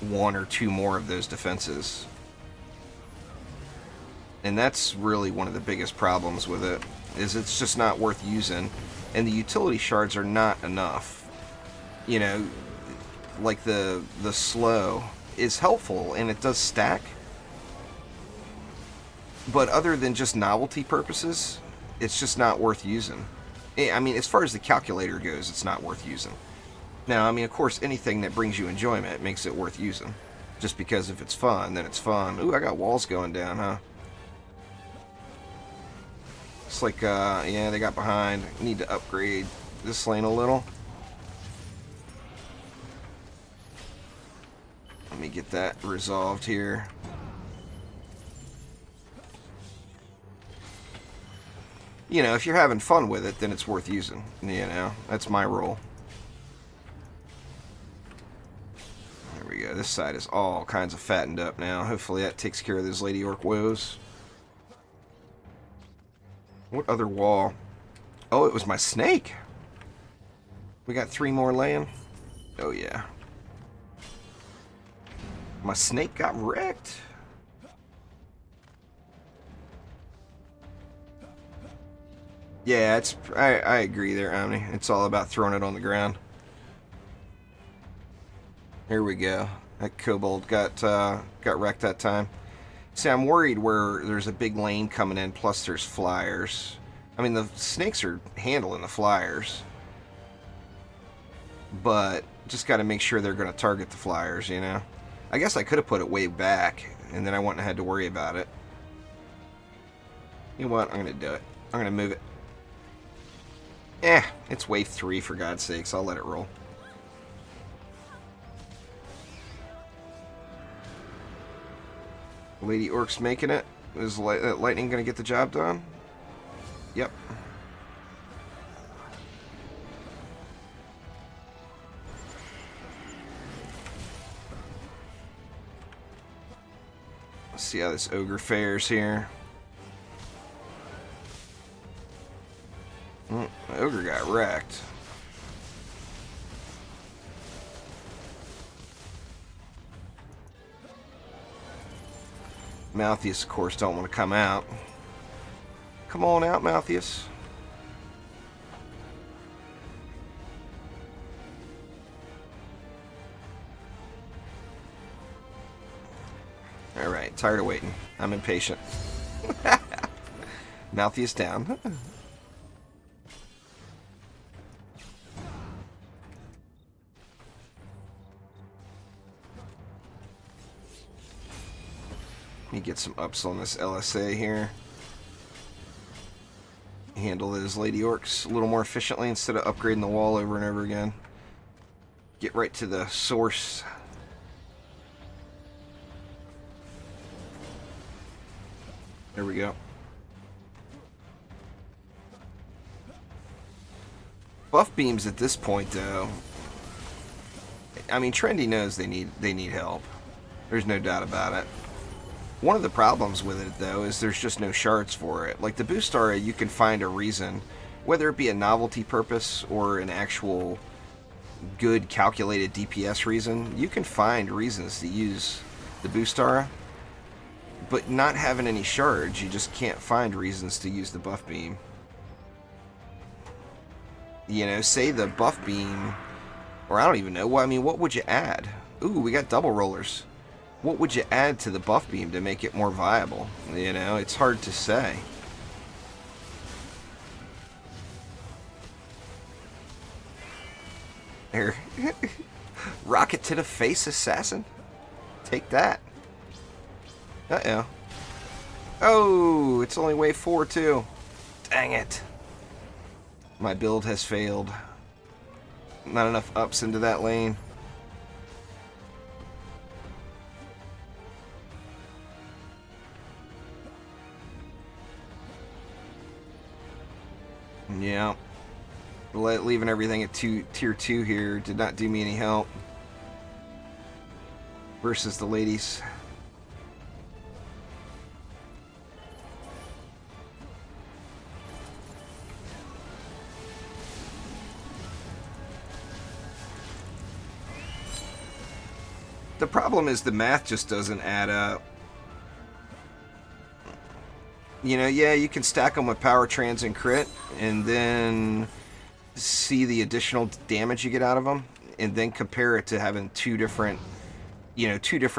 1 or 2 more of those defenses. And that's really one of the biggest problems with it, is it's just not worth using. And the utility shards are not enough. You know, like the slow is helpful and it does stack. But other than just novelty purposes, it's just not worth using. I mean, as far as the calculator goes, it's not worth using. Now, I mean, of course, anything that brings you enjoyment makes it worth using. Just because if it's fun, then it's fun. Ooh, I got walls going down, huh? It's like, yeah, they got behind. Need to upgrade this lane a little. Let me get that resolved here. You know, if you're having fun with it, then it's worth using. You know, that's my rule. There we go. This side is all kinds of fattened up now. Hopefully that takes care of those Lady Orc woes. What other wall? Oh, it was my snake. We got 3 more laying. Oh, yeah. My snake got wrecked. Yeah, it's. I agree there, Omni. It's all about throwing it on the ground. Here we go. That kobold got wrecked that time. See, I'm worried where there's a big lane coming in, plus there's flyers. I mean, the snakes are handling the flyers, but just got to make sure they're going to target the flyers. You know, I guess I could have put it way back, and then I wouldn't have had to worry about it. You know what? I'm going to do it. I'm going to move it. It's wave 3 for God's sakes. I'll let it roll. Lady Orc's making it. Is lightning going to get the job done? Yep. Let's see how this ogre fares here. The ogre got wrecked. Malthius, of course, don't want to come out. Come on out, Malthius. Alright, tired of waiting. I'm impatient. Malthius down. Let me get some ups on this LSA here. Handle those Lady Orcs a little more efficiently instead of upgrading the wall over and over again. Get right to the source. There we go. Buff beams at this point, though. I mean, Trendy knows they need help. There's no doubt about it. One of the problems with it, though, is there's just no shards for it. Like the boost aura, you can find a reason, whether it be a novelty purpose or an actual good calculated DPS reason, you can find reasons to use the boost aura. But not having any shards, you just can't find reasons to use the buff beam. You know, say the buff beam, or I don't even know. Well, I mean, what would you add? Ooh, we got double rollers. What would you add to the buff beam to make it more viable? You know, it's hard to say. There. Rocket to the face, assassin. Take that. Uh-oh. Oh, it's only wave 4 too. Dang it. My build has failed. Not enough ups into that lane. Yeah. Leaving everything at tier 2 here did not do me any help. Versus the ladies. The problem is the math just doesn't add up. You know, yeah, you can stack them with power trans and crit, and then see the additional damage you get out of them, and then compare it to having two different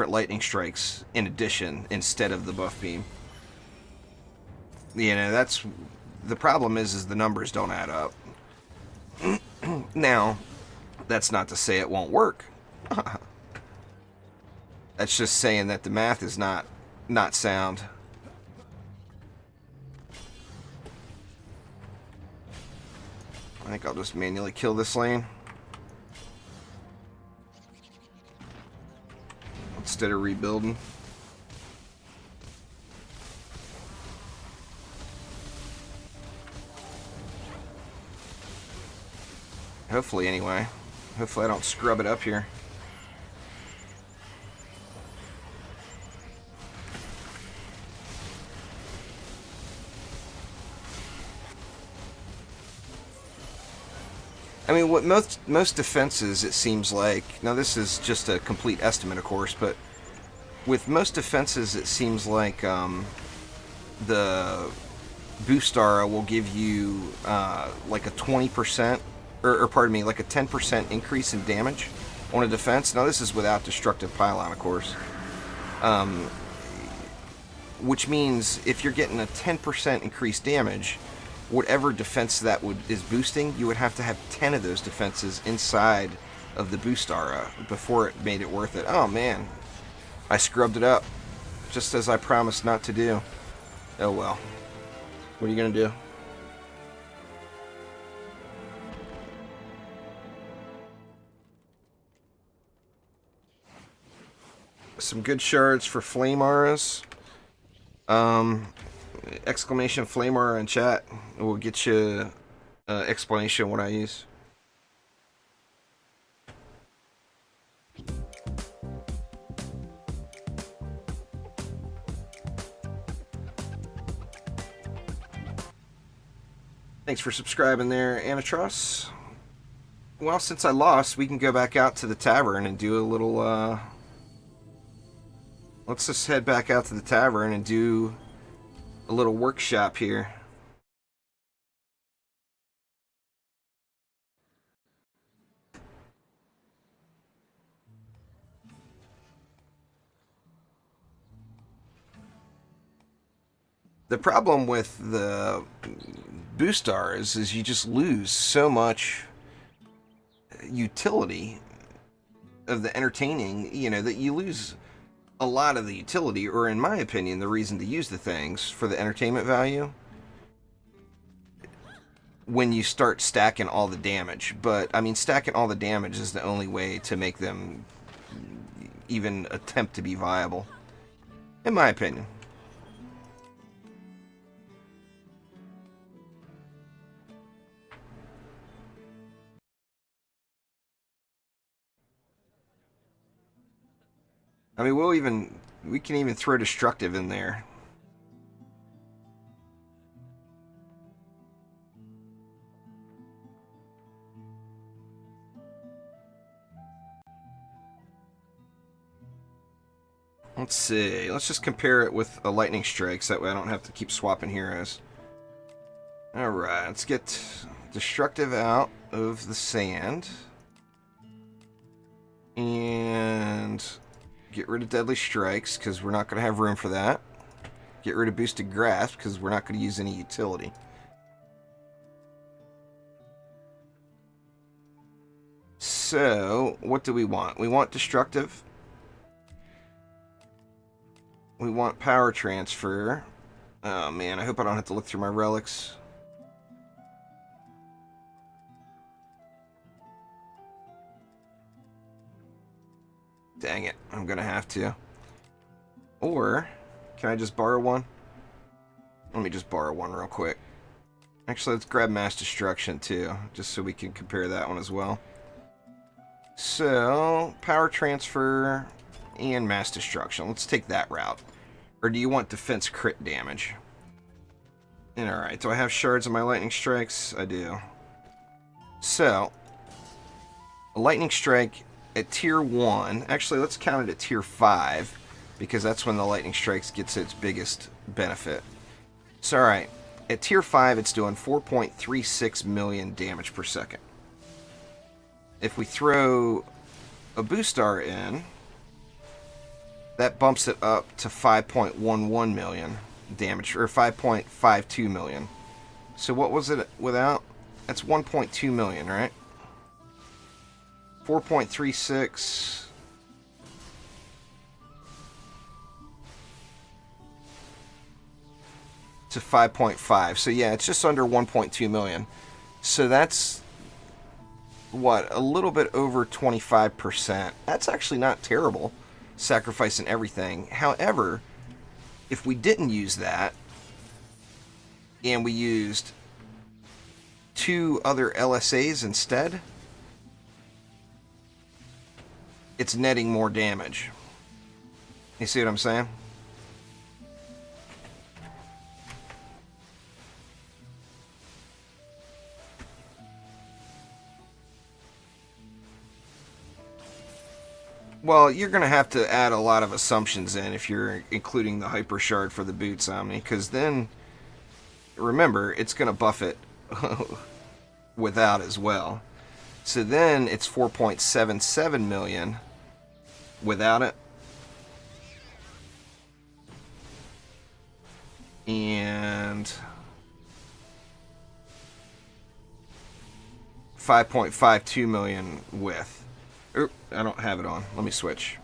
lightning strikes in addition instead of the buff beam. You know, that's the problem is the numbers don't add up. Now, that's not to say it won't work. That's just saying that the math is not sound. I think I'll just manually kill this lane instead of rebuilding. Hopefully, anyway. Hopefully I don't scrub it up here. I mean, what most defenses, it seems like, now this is just a complete estimate, of course, but with most defenses, it seems like the boost aura will give you like a 20%, or pardon me, like a 10% increase in damage on a defense. Now this is without destructive pylon, of course. Which means if you're getting a 10% increased damage, whatever defense that is boosting, you would have to have 10 of those defenses inside of the boost aura before it made it worth it. Oh man, I scrubbed it up, just as I promised not to do. Oh well. What are you gonna do? Some good shards for flame auras. Exclamation flame aura in chat will get you explanation of what I use. Thanks for subscribing there, Anatros. Well, since I lost, we can go back out to the tavern and do a little, let's just head back out to the tavern and do a little workshop here. The problem with the boost stars is you just lose so much utility of the entertaining, you know, that you lose a lot of the utility, or in my opinion, the reason to use the things for the entertainment value when you start stacking all the damage. But, I mean, stacking all the damage is the only way to make them even attempt to be viable, in my opinion. I mean, we can even throw destructive in there. Let's see. Let's just compare it with a lightning strike, so that way I don't have to keep swapping heroes. Alright, let's get destructive out of the sand. And get rid of deadly strikes, because we're not going to have room for that. Get rid of boosted grasp, because we're not going to use any utility. So, what do we want? We want destructive. We want power transfer. Oh man, I hope I don't have to look through my relics. Dang it, I'm gonna have to. Or, can I just borrow one? Let me just borrow one real quick. Actually, let's grab Mass Destruction too, just so we can compare that one as well. So, Power Transfer and Mass Destruction. Let's take that route. Or do you want Defense Crit Damage? And alright, do I have shards on my Lightning Strikes? I do. So, a Lightning Strike at Tier 1. Actually, let's count it at Tier 5, because that's when the Lightning Strikes gets its biggest benefit. So, alright. At Tier 5, it's doing 4.36 million damage per second. If we throw a Boostar in, that bumps it up to 5.11 million damage, or 5.52 million. So what was it without? That's 1.2 million, right? 4.36... to 5.5. So yeah, it's just under 1.2 million. So that's what, a little bit over 25%. That's actually not terrible, sacrificing everything. However, if we didn't use that and we used 2 other LSAs instead, it's netting more damage. You see what I'm saying? Well, you're going to have to add a lot of assumptions in if you're including the Hyper Shard for the Boots Omni, because then, remember, it's going to buff it without as well. So then it's 4.77 million without it. And 5.52 million with. Oop, I don't have it on. Let me switch.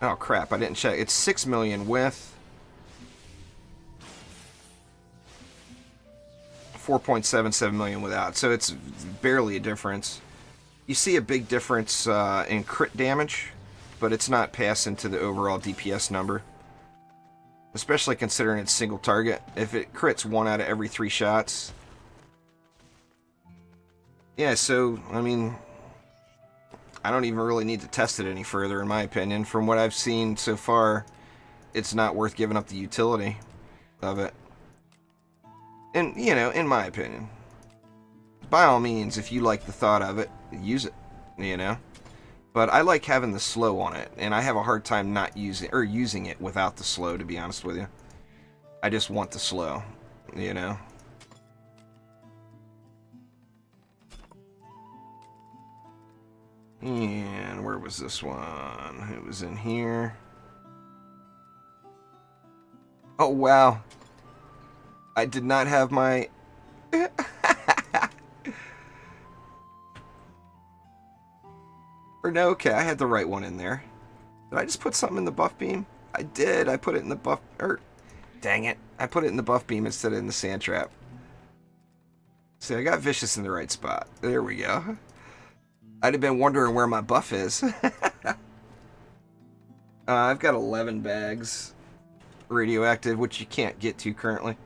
Oh crap, I didn't check. It's 6 million with 4.77 million without. So it's barely a difference. You see a big difference in crit damage, but it's not passing to the overall DPS number. Especially considering it's single target. If it crits 1 out of every 3 shots. Yeah, so, I mean, I don't even really need to test it any further, in my opinion. From what I've seen so far, it's not worth giving up the utility of it. And, you know, in my opinion. By all means, if you like the thought of it, use it, you know. But I like having the slow on it, and I have a hard time not using it without the slow, to be honest with you. I just want the slow, you know. And where was this one? It was in here. Oh, wow. I did not have my... Or no, okay, I had the right one in there. Did I just put something in the buff beam? I did. I put it in the buff... dang it. I put it in the buff beam instead of in the sand trap. See, I got Vicious in the right spot. There we go. I'd have been wondering where my buff is. I've got 11 bags radioactive, which you can't get to currently.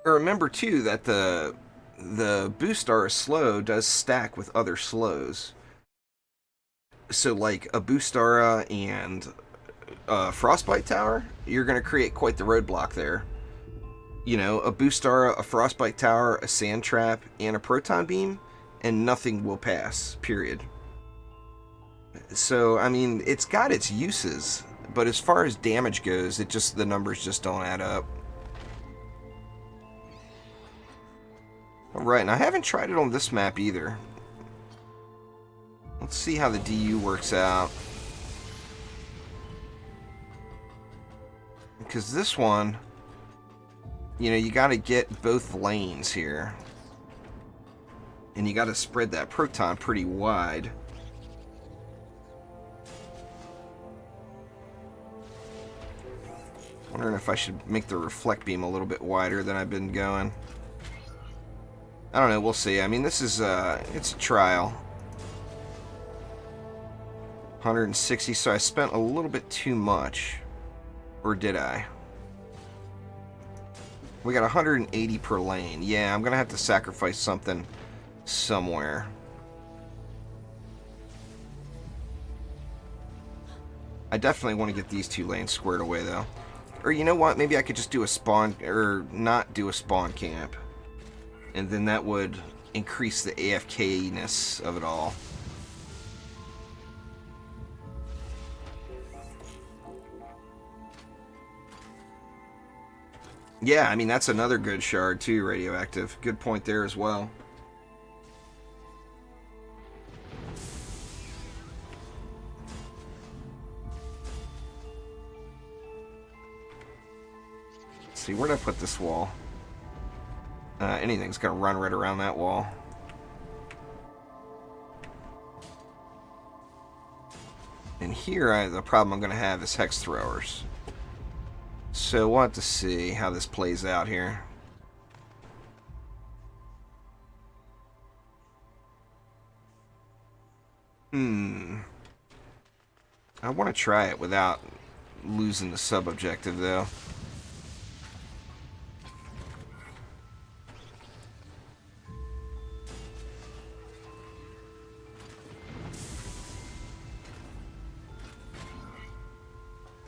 Remember too that the Boostar slow does stack with other slows. So like a Boostara and a Frostbite Tower, you're going to create quite the roadblock there. You know, a Boostara, a Frostbite Tower, a Sand Trap, and a Proton Beam, and nothing will pass, period. So, I mean, it's got its uses, but as far as damage goes, the numbers just don't add up. Alright, and I haven't tried it on this map either. Let's see how the DU works out. Because this one, you know, you got to get both lanes here. And you got to spread that proton pretty wide. Wondering if I should make the reflect beam a little bit wider than I've been going. I don't know, we'll see. I mean, this is, it's a trial. 160, so I spent a little bit too much. Or did I? We got 180 per lane. Yeah, I'm gonna have to sacrifice something somewhere. I definitely want to get these 2 lanes squared away, though. Or you know what? Maybe I could just do a spawn, or not do a spawn camp. And then that would increase the AFK-ness of it all. Yeah, I mean, that's another good shard, too, radioactive. Good point there as well. Let's see, where'd I put this wall? Anything's going to run right around that wall. And here, the problem I'm going to have is hex throwers. So we'll have to see how this plays out here. I want to try it without losing the sub-objective, though.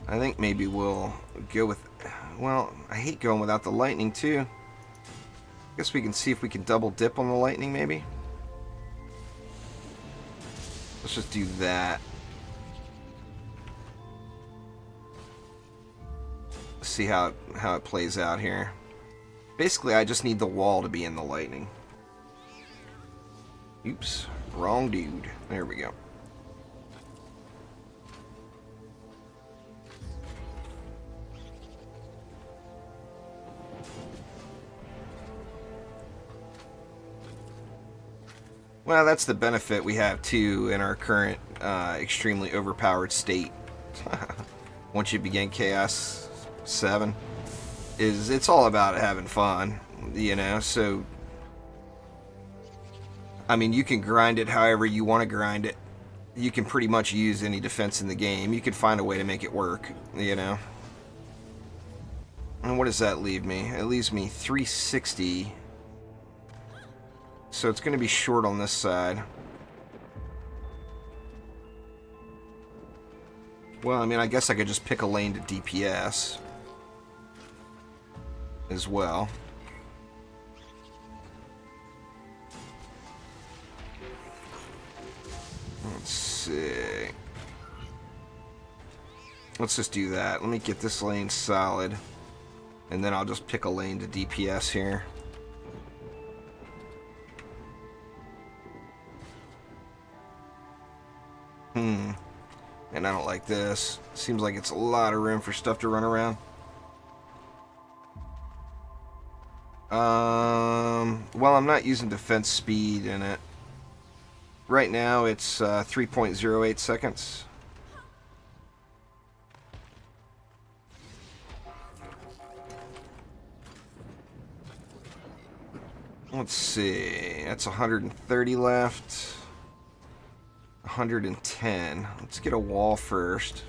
I think maybe we'll go with... Well, I hate going without the lightning, too. Guess we can see if we can double dip on the lightning, maybe? Let's just do that. See how it plays out here. Basically, I just need the wall to be in the lightning. Oops. Wrong dude. There we go. Well, that's the benefit we have, too, in our current extremely overpowered state. Once you begin Chaos 7, it's all about having fun, you know, so... I mean, you can grind it however you want to grind it. You can pretty much use any defense in the game. You can find a way to make it work, you know. And what does that leave me? It leaves me 360... So it's going to be short on this side. Well, I mean, I guess I could just pick a lane to DPS as well. Let's see. Let's just do that. Let me get this lane solid. And then I'll just pick a lane to DPS here. And I don't like this. Seems like it's a lot of room for stuff to run around. Well, I'm not using defense speed in it. Right now it's 3.08 seconds. Let's see. That's 130 left. 110. Let's get a wall first.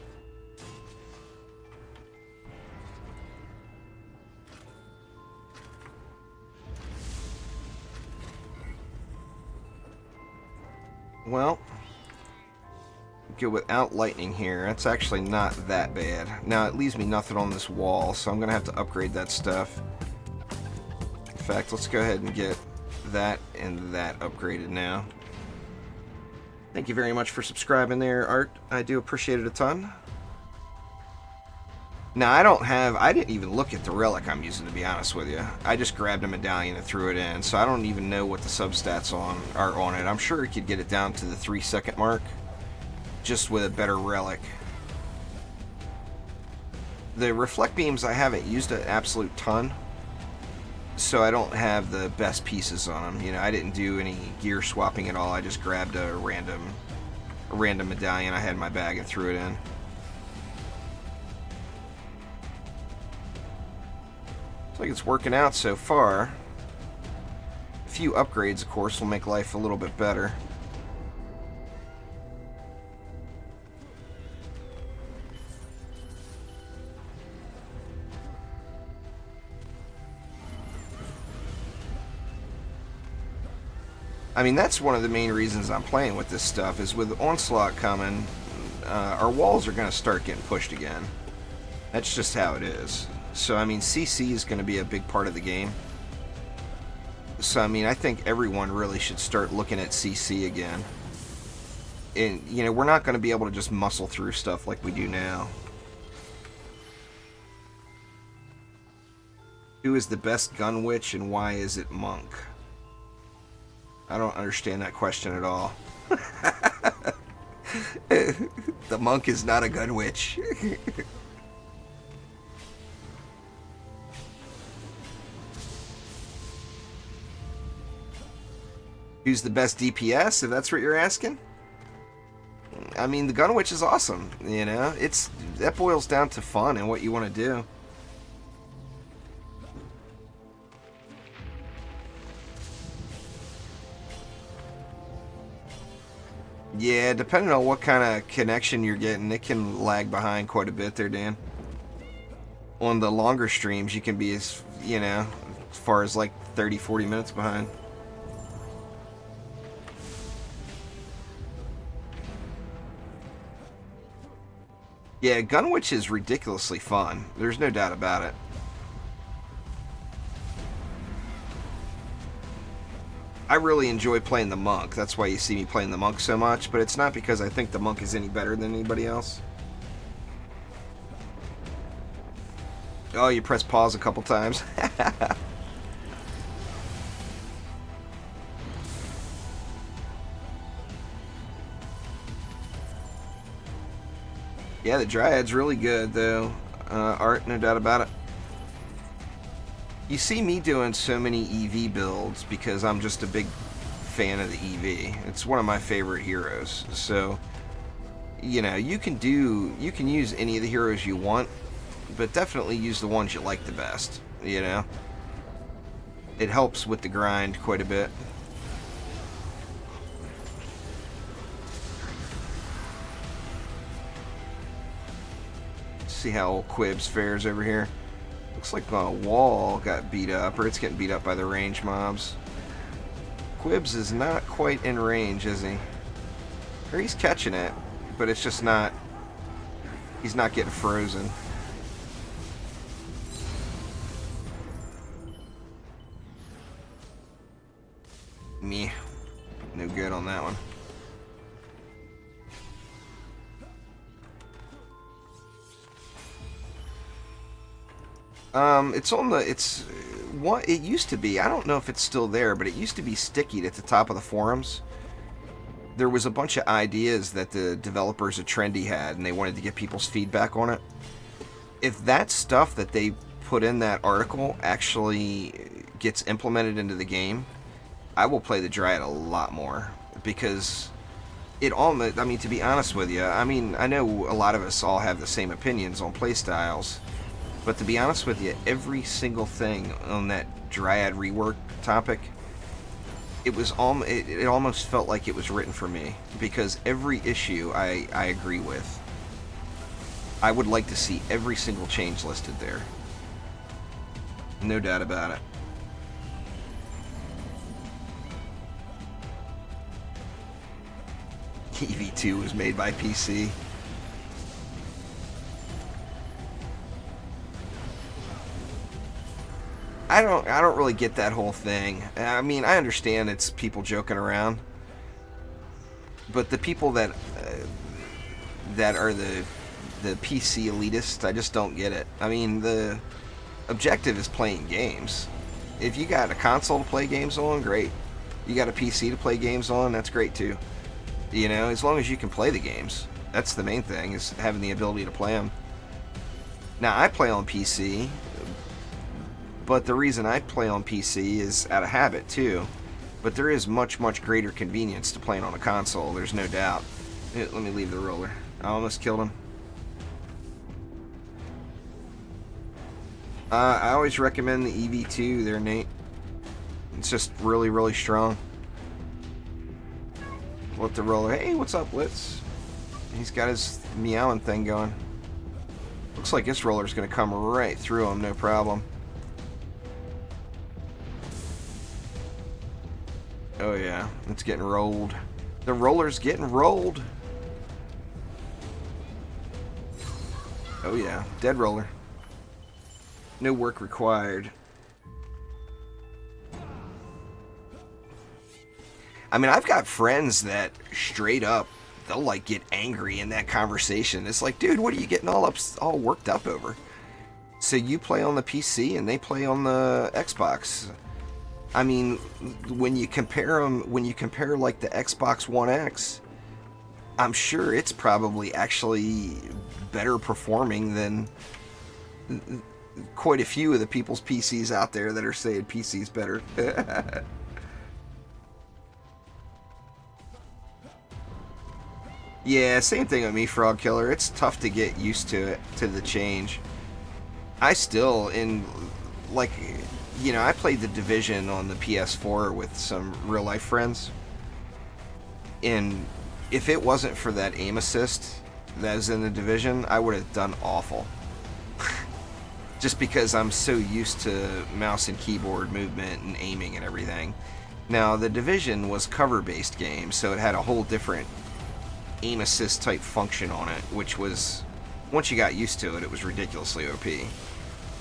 Well, go without lightning here. That's actually not that bad. Now it leaves me nothing on this wall, so I'm gonna have to upgrade that stuff. In fact, let's go ahead and get that and that upgraded now. Thank you very much for subscribing there, Art. I do appreciate it a ton. Now, I didn't even look at the relic I'm using, to be honest with you. I just grabbed a medallion and threw it in, so I don't even know what the substats are on it. I'm sure it could get it down to the 3-second mark, just with a better relic. The reflect beams I haven't used an absolute ton. so I don't have the best pieces on them. You know, I didn't do any gear swapping at all. I just grabbed a random medallion I had in my bag and threw it in. Looks like it's working out so far. A few upgrades, of course, will make life a little bit better. I mean, that's one of the main reasons I'm playing with this stuff, is with Onslaught coming, our walls are going to start getting pushed again. That's just how it is. So, I mean, CC is going to be a big part of the game. So, I mean, I think everyone really should start looking at CC again. And, you know, we're not going to be able to just muscle through stuff like we do now. Who is the best gun witch and why is it Monk? I don't understand that question at all. The Monk is not a gun witch. Who's the best DPS, if that's what you're asking? I mean, the gun witch is awesome, you know? That boils down to fun and what you want to do. Yeah, depending on what kind of connection you're getting, it can lag behind quite a bit there, Dan. On the longer streams, you can be as, you know, as far as like 30, 40 minutes behind. Yeah, Gunwitch is ridiculously fun. There's no doubt about it. I really enjoy playing the Monk. That's why you see me playing the Monk so much, but it's not because I think the Monk is any better than anybody else. Oh, you press pause a couple times. Yeah, the Dryad's really good, though. Art, no doubt about it. You see me doing so many EV builds because I'm just a big fan of the EV. It's one of my favorite heroes. So, you know, you can use any of the heroes you want, but definitely use the ones you like the best, you know? It helps with the grind quite a bit. See how old Quibs fares over here. Looks like a wall got beat up, or it's getting beat up by the range mobs. Quibs is not quite in range, is he? Or he's catching it, but it's just not... He's not getting frozen. Meh. No good on that one. It used to be, I don't know if it's still there, but it used to be sticky at the top of the forums. There was a bunch of ideas that the developers of Trendy had, and they wanted to get people's feedback on it. If that stuff that they put in that article actually gets implemented into the game, I will play the Dryad a lot more, because it almost, I mean, to be honest with you, I mean, I know a lot of us all have the same opinions on playstyles, but to be honest with you, every single thing on that Dryad rework topic, it almost felt like it was written for me, because every issue I agree with. I would like to see every single change listed there. No doubt about it. EV2 was made by PC. I don't really get that whole thing. I mean, I understand it's people joking around, but the people that are the PC elitists, I just don't get it. I mean, the objective is playing games. If you got a console to play games on, great. You got a PC to play games on, that's great too. You know, as long as you can play the games. That's the main thing, is having the ability to play them. Now, I play on PC, But the reason I play on PC is out of habit too. But there is much, much greater convenience to playing on a console, there's no doubt. Let me leave the roller. I almost killed him. I always recommend the EV2 there, Nate. It's just really, really strong. Let the roller... Hey, what's up, Blitz? He's got his meowing thing going. Looks like this roller's going to come right through him, no problem. Oh yeah, it's getting rolled. The roller's getting rolled. Oh yeah, dead roller. No work required. I mean, I've got friends that straight up, they'll like get angry in that conversation. It's like, dude, what are you getting all worked up over? So you play on the PC and they play on the Xbox. I mean, when you compare them, when you compare like the Xbox One X, I'm sure it's probably actually better performing than quite a few of the people's PCs out there that are saying PC's better. Yeah, same thing with me, Frog Killer. It's tough to get used to it, to the change. I still, like, you know, I played The Division on the PS4 with some real-life friends. And if it wasn't for that aim assist that was in The Division, I would have done awful. Just because I'm so used to mouse and keyboard movement and aiming and everything. Now, The Division was cover-based game, so it had a whole different aim assist type function on it, which was, once you got used to it, it was ridiculously OP.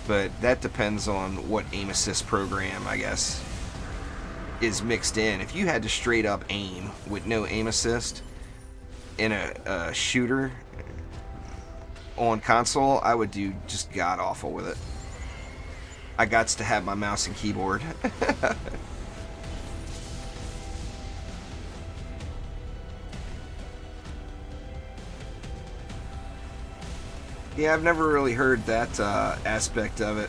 But that depends on what aim assist program, I guess, is mixed in. If you had to straight up aim with no aim assist in a shooter on console, I would do just god awful with it. I gots to have my mouse and keyboard. Yeah, I've never really heard that aspect of it.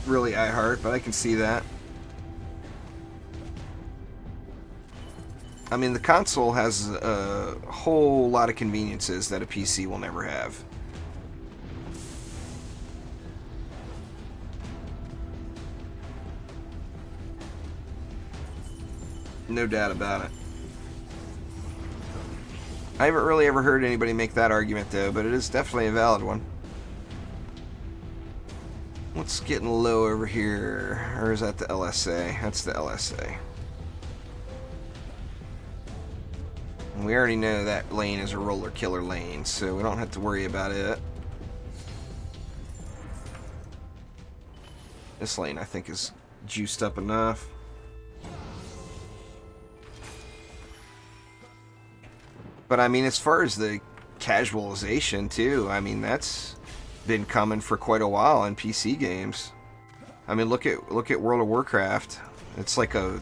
Really iHeart, but I can see that. I mean, the console has a whole lot of conveniences that a PC will never have. No doubt about it. I haven't really ever heard anybody make that argument, though, but it is definitely a valid one. What's getting low over here? Or is that the LSA? That's the LSA. And we already know that lane is a roller killer lane, so we don't have to worry about it. This lane, I think, is juiced up enough. But I mean, as far as the casualization too, I mean, that's been coming for quite a while in PC games. I mean, look at World of Warcraft. It's like a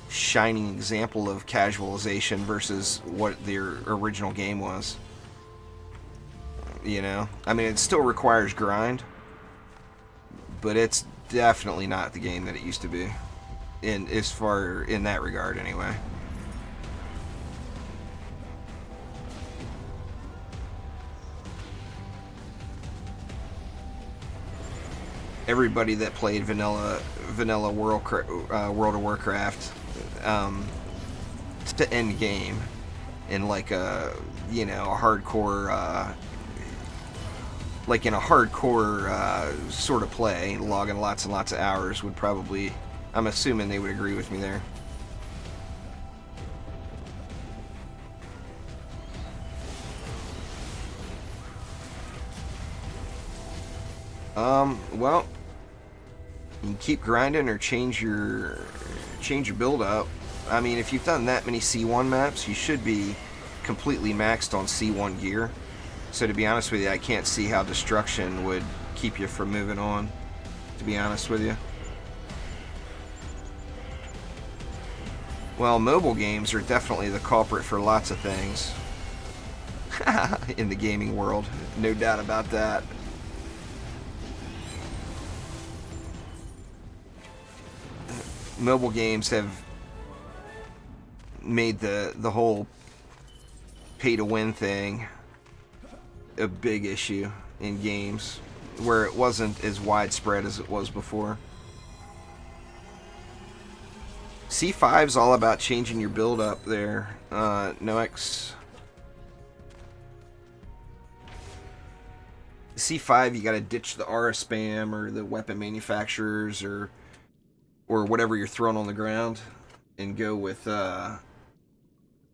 shining example of casualization versus what their original game was. You know, I mean, it still requires grind, but it's definitely not the game that it used to be, in that regard anyway. Everybody that played vanilla World of Warcraft to end game in like a, you know, a hardcore like in a hardcore sort of play, logging lots and lots of hours would probably, I'm assuming they would agree with me there. Well, you can keep grinding or change your build up. I mean, if you've done that many C1 maps, you should be completely maxed on C1 gear. So to be honest with you, I can't see how destruction would keep you from moving on, to be honest with you. Well, mobile games are definitely the culprit for lots of things in the gaming world. No doubt about that. mobile games have made the whole pay-to-win thing a big issue in games, where it wasn't as widespread as it was before. C5 is all about changing your build up there. Nox. C5, you got to ditch the aura spam or the weapon manufacturers or whatever you're throwing on the ground, and go with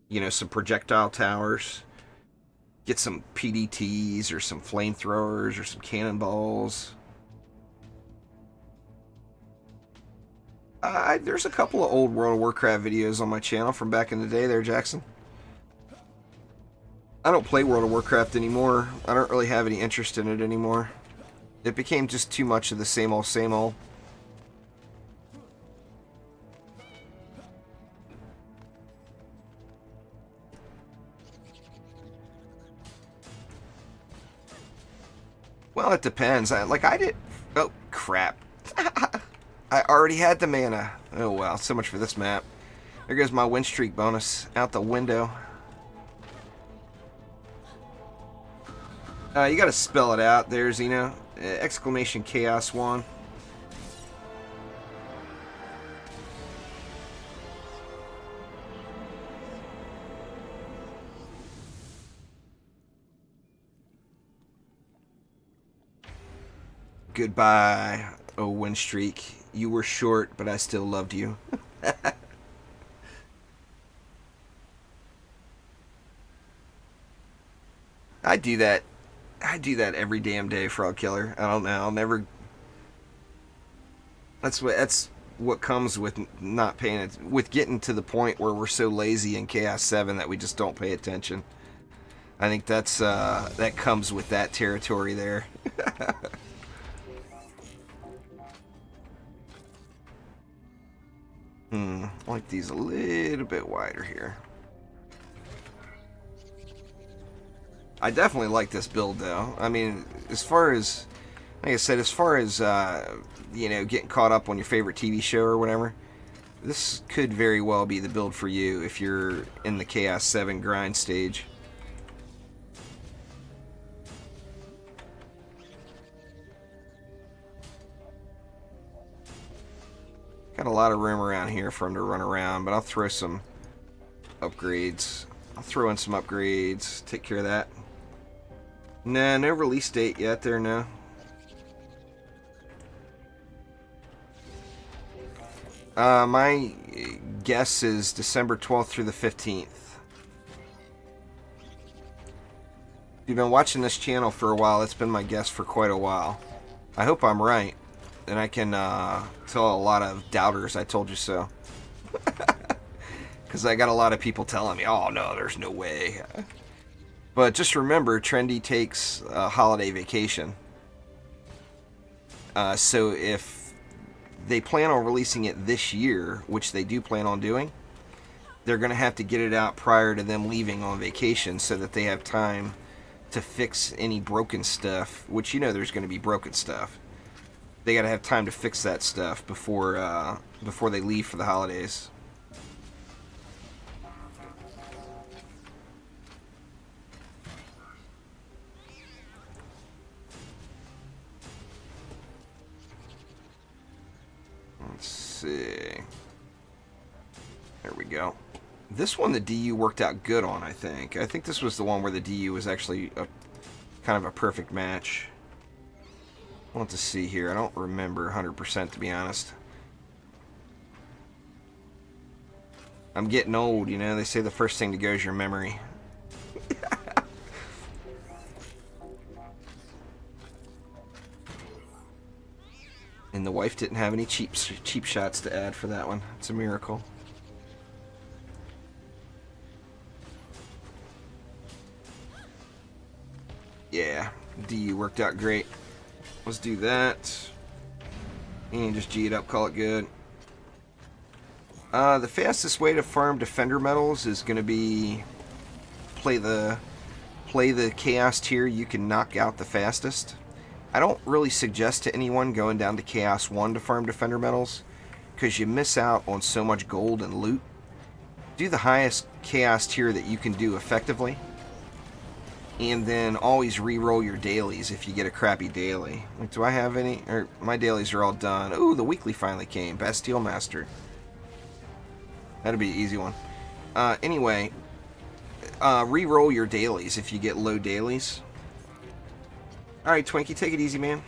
you know, some projectile towers. Get some PDTs or some flamethrowers or some cannonballs. There's a couple of old World of Warcraft videos on my channel from back in the day there, Jackson. I don't play World of Warcraft anymore. I don't really have any interest in it anymore. It became just too much of the same old, same old. Well, it depends. I did... Oh, crap. I already had the mana. Oh, well. So much for this map. There goes my win streak bonus out the window. You gotta spell it out there, Xeno. Exclamation Chaos 1. Goodbye, oh win streak. You were short, but I still loved you. I do that every damn day, Frog Killer. I don't know. I'll never. That's what comes with not paying it. With getting to the point where we're so lazy in Chaos 7 that we just don't pay attention. I think that comes with that territory there. I like these a little bit wider here. I definitely like this build, though. I mean, as far as, like I said, as far as, you know, getting caught up on your favorite TV show or whatever, this could very well be the build for you if you're in the Chaos 7 grind stage. Got a lot of room around here for him to run around, but I'll throw some upgrades. I'll throw in some upgrades, take care of that. Nah, no release date yet there, no. My guess is December 12th through the 15th. If you've been watching this channel for a while, it's been my guess for quite a while. I hope I'm right. And I can tell a lot of doubters I told you so. Because I got a lot of people telling me, oh no, there's no way. But just remember, Trendy takes a holiday vacation. So if they plan on releasing it this year, which they do plan on doing, they're going to have to get it out prior to them leaving on vacation so that they have time to fix any broken stuff, which you know there's going to be broken stuff. They got to have time to fix that stuff before they leave for the holidays. Let's see. There we go. This one the DU worked out good on, I think. I think this was the one where the DU was actually kind of a perfect match. I want to see here. I don't remember 100% to be honest. I'm getting old, you know. They say the first thing to go is your memory. And the wife didn't have any cheap shots to add for that one. It's a miracle. Yeah, DU worked out great. Let's do that. And just G it up, call it good. The fastest way to farm Defender medals is going to be play the Chaos tier you can knock out the fastest. I don't really suggest to anyone going down to Chaos 1 to farm Defender medals, because you miss out on so much gold and loot. Do the highest chaos tier that you can do effectively, and then always re-roll your dailies if you get a crappy daily. Like, do I have any? Or my dailies are all done. Ooh, the weekly finally came. Bastille Master. That'll be an easy one. Anyway, re-roll your dailies if you get low dailies. Alright, Twinkie, take it easy, man.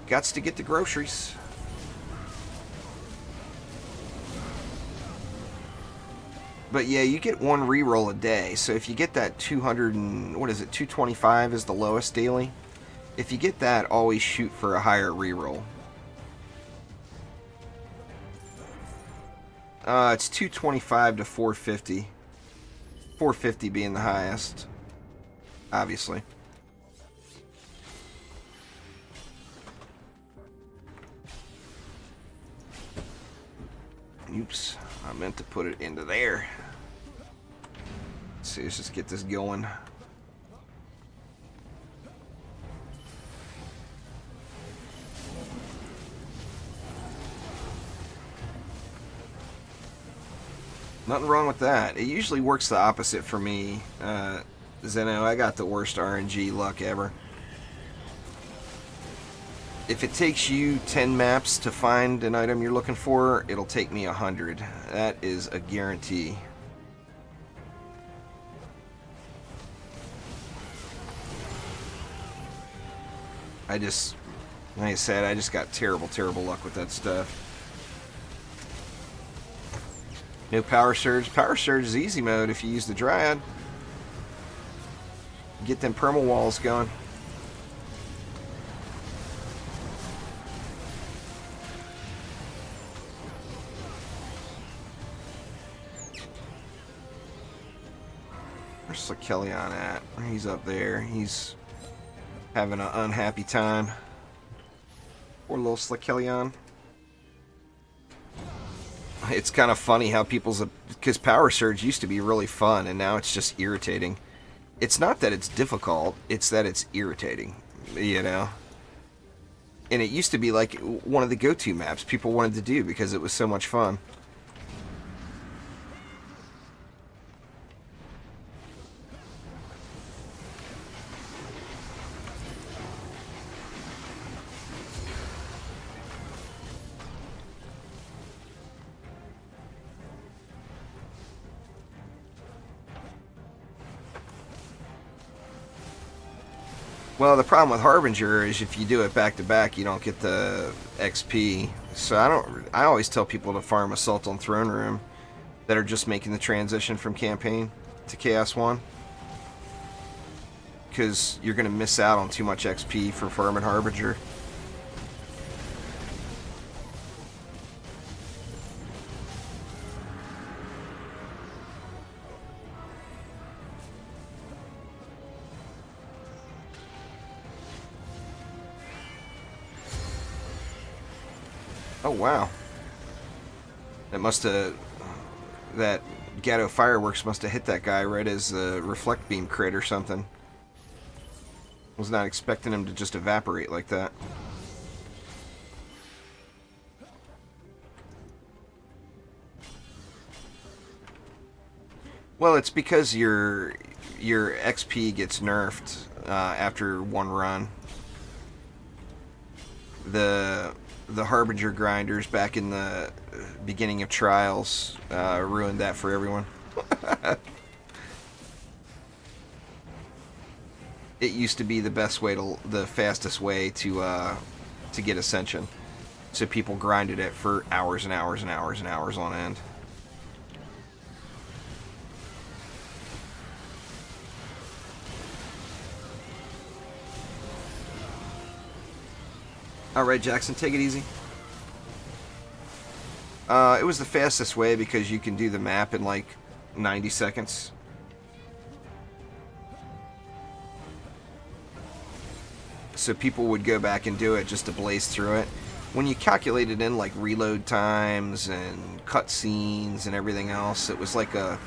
Gots to get the groceries. But yeah, you get one reroll a day. So if you get that 200 and what is it, 225 is the lowest daily. If you get that, always shoot for a higher reroll. It's 225 to 450. 450 being the highest, obviously. Oops, I meant to put it into there. Let's see, let's just get this going. Nothing wrong with that. It usually works the opposite for me. Zeno, I got the worst RNG luck ever. If it takes you 10 maps to find an item you're looking for, it'll take me 100. That is a guarantee. Like I said, I just got terrible, terrible luck with that stuff. No power surge. Power surge is easy mode if you use the Dryad. Get them perma walls going. Where's Lekelion at? He's up there. He's having an unhappy time. Poor little Lekelion. It's kind of funny how because Power Surge used to be really fun, and now it's just irritating. It's not that it's difficult, it's that it's irritating, you know? And it used to be like one of the go-to maps people wanted to do because it was so much fun. Well, the problem with Harbinger is if you do it back to back, you don't get the XP. So I always tell people to farm Assault on Throne Room that are just making the transition from campaign to Chaos 1. Because you're going to miss out on too much XP for farming Harbinger. Oh, wow. That Gatto Fireworks must have hit that guy right as the Reflect Beam crit or something. Was not expecting him to just evaporate like that. Well, it's because your XP gets nerfed after one run. The Harbinger grinders back in the beginning of Trials ruined that for everyone. It used to be the fastest way to get Ascension, so people grinded it for hours and hours and hours and hours on end. Alright, Jackson, take it easy. It was the fastest way because you can do the map in like 90 seconds. So people would go back and do it just to blaze through it. When you calculated in like reload times and cutscenes and everything else, it was like a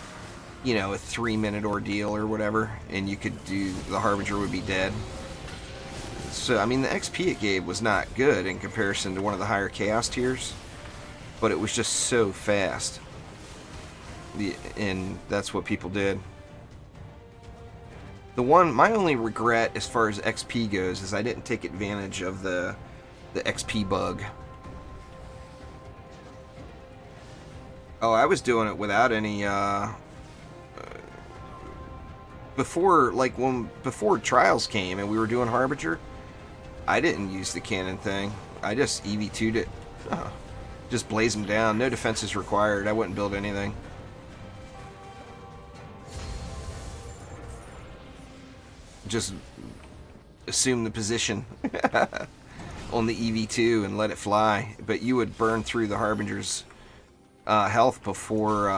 3-minute ordeal or whatever, and you could do the Harbinger would be dead. So, I mean, the XP it gave was not good in comparison to one of the higher Chaos tiers, but it was just so fast. And that's what people did. My only regret as far as XP goes is I didn't take advantage of the XP bug. Oh, I was doing it without any, before Trials came and we were doing Harbinger, I didn't use the cannon thing. I just EV2'd it. Just blaze them down. No defenses required. I wouldn't build anything. Just assume the position on the EV2 and let it fly. But you would burn through the Harbinger's health before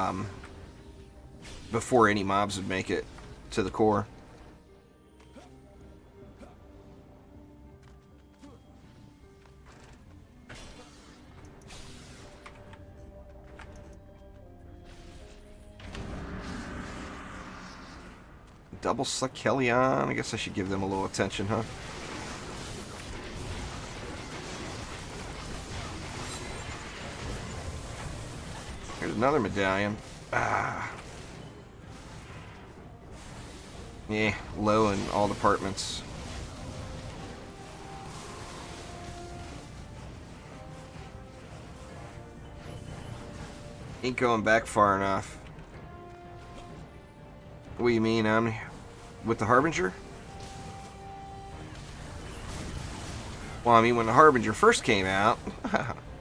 any mobs would make it to the core. Double Suckelion. I guess I should give them a little attention, huh? Here's another medallion. Ah. Yeah, low in all departments. Ain't going back far enough. What do you mean, with the Harbinger? Well, I mean, when the Harbinger first came out,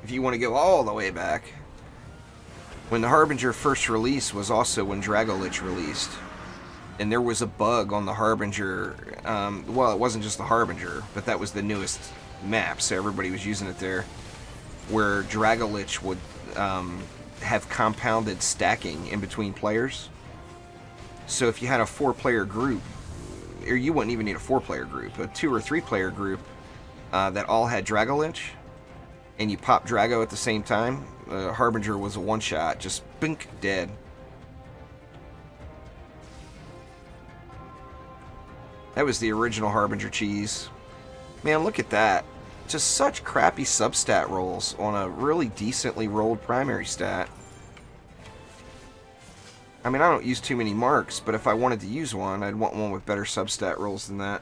if you want to go all the way back, when the Harbinger first released was also when Dragolich released. And there was a bug on the Harbinger, well, it wasn't just the Harbinger, but that was the newest map, so everybody was using it there, where Dragolich would have compounded stacking in between players. So if you had a 4-player group, or you wouldn't even need a 4-player group, a 2 or 3-player group that all had Dragolich, and you pop Drago at the same time, Harbinger was a one-shot, just bink, dead. That was the original Harbinger cheese. Man, look at that. Just such crappy substat rolls on a really decently rolled primary stat. I mean, I don't use too many marks, but if I wanted to use one, I'd want one with better substat rolls than that.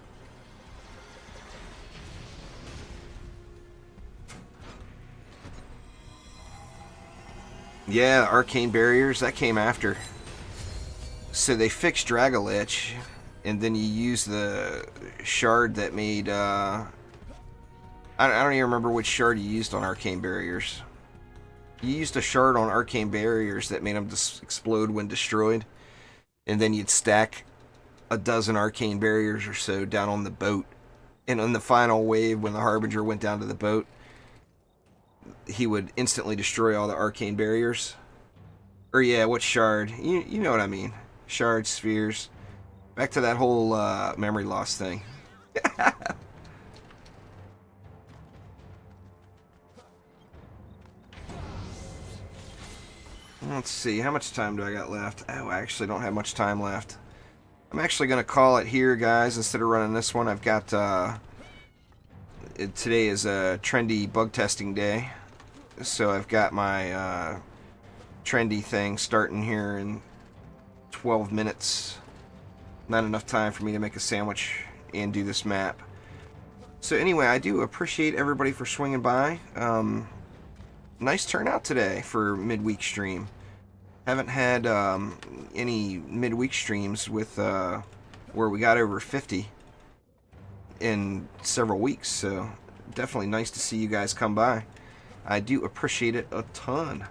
Yeah, arcane barriers, that came after. So they fixed Dragolich, and then you use the shard that made, I don't even remember which shard you used on arcane barriers. You used a shard on arcane barriers that made them just explode when destroyed, and then you'd stack a dozen arcane barriers or so down on the boat. And on the final wave, when the Harbinger went down to the boat, he would instantly destroy all the arcane barriers. Or yeah, what shard? You know what I mean. Shards, spheres. Back to that whole memory loss thing. Let's see, how much time do I got left? Oh, I actually don't have much time left. I'm actually going to call it here, guys, instead of running this one. I've got, today is a trendy bug testing day. So I've got my trendy thing starting here in 12 minutes. Not enough time for me to make a sandwich and do this map. So anyway, I do appreciate everybody for swinging by. Nice turnout today for midweek stream. Haven't had any midweek streams with where we got over 50 in several weeks, so definitely nice to see you guys come by. I do appreciate it a ton.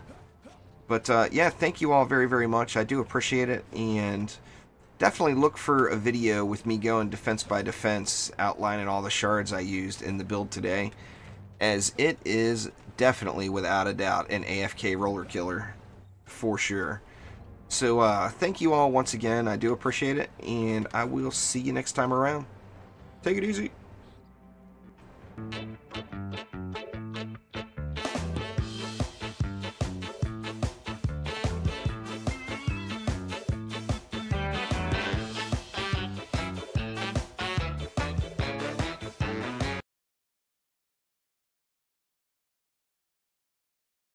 But yeah, thank you all very, very much. I do appreciate it, and definitely look for a video with me going defense by defense, outlining all the shards I used in the build today, as it is definitely, without a doubt, an AFK roller killer, for sure. So, thank you all once again. I do appreciate it, and I will see you next time around. Take it easy.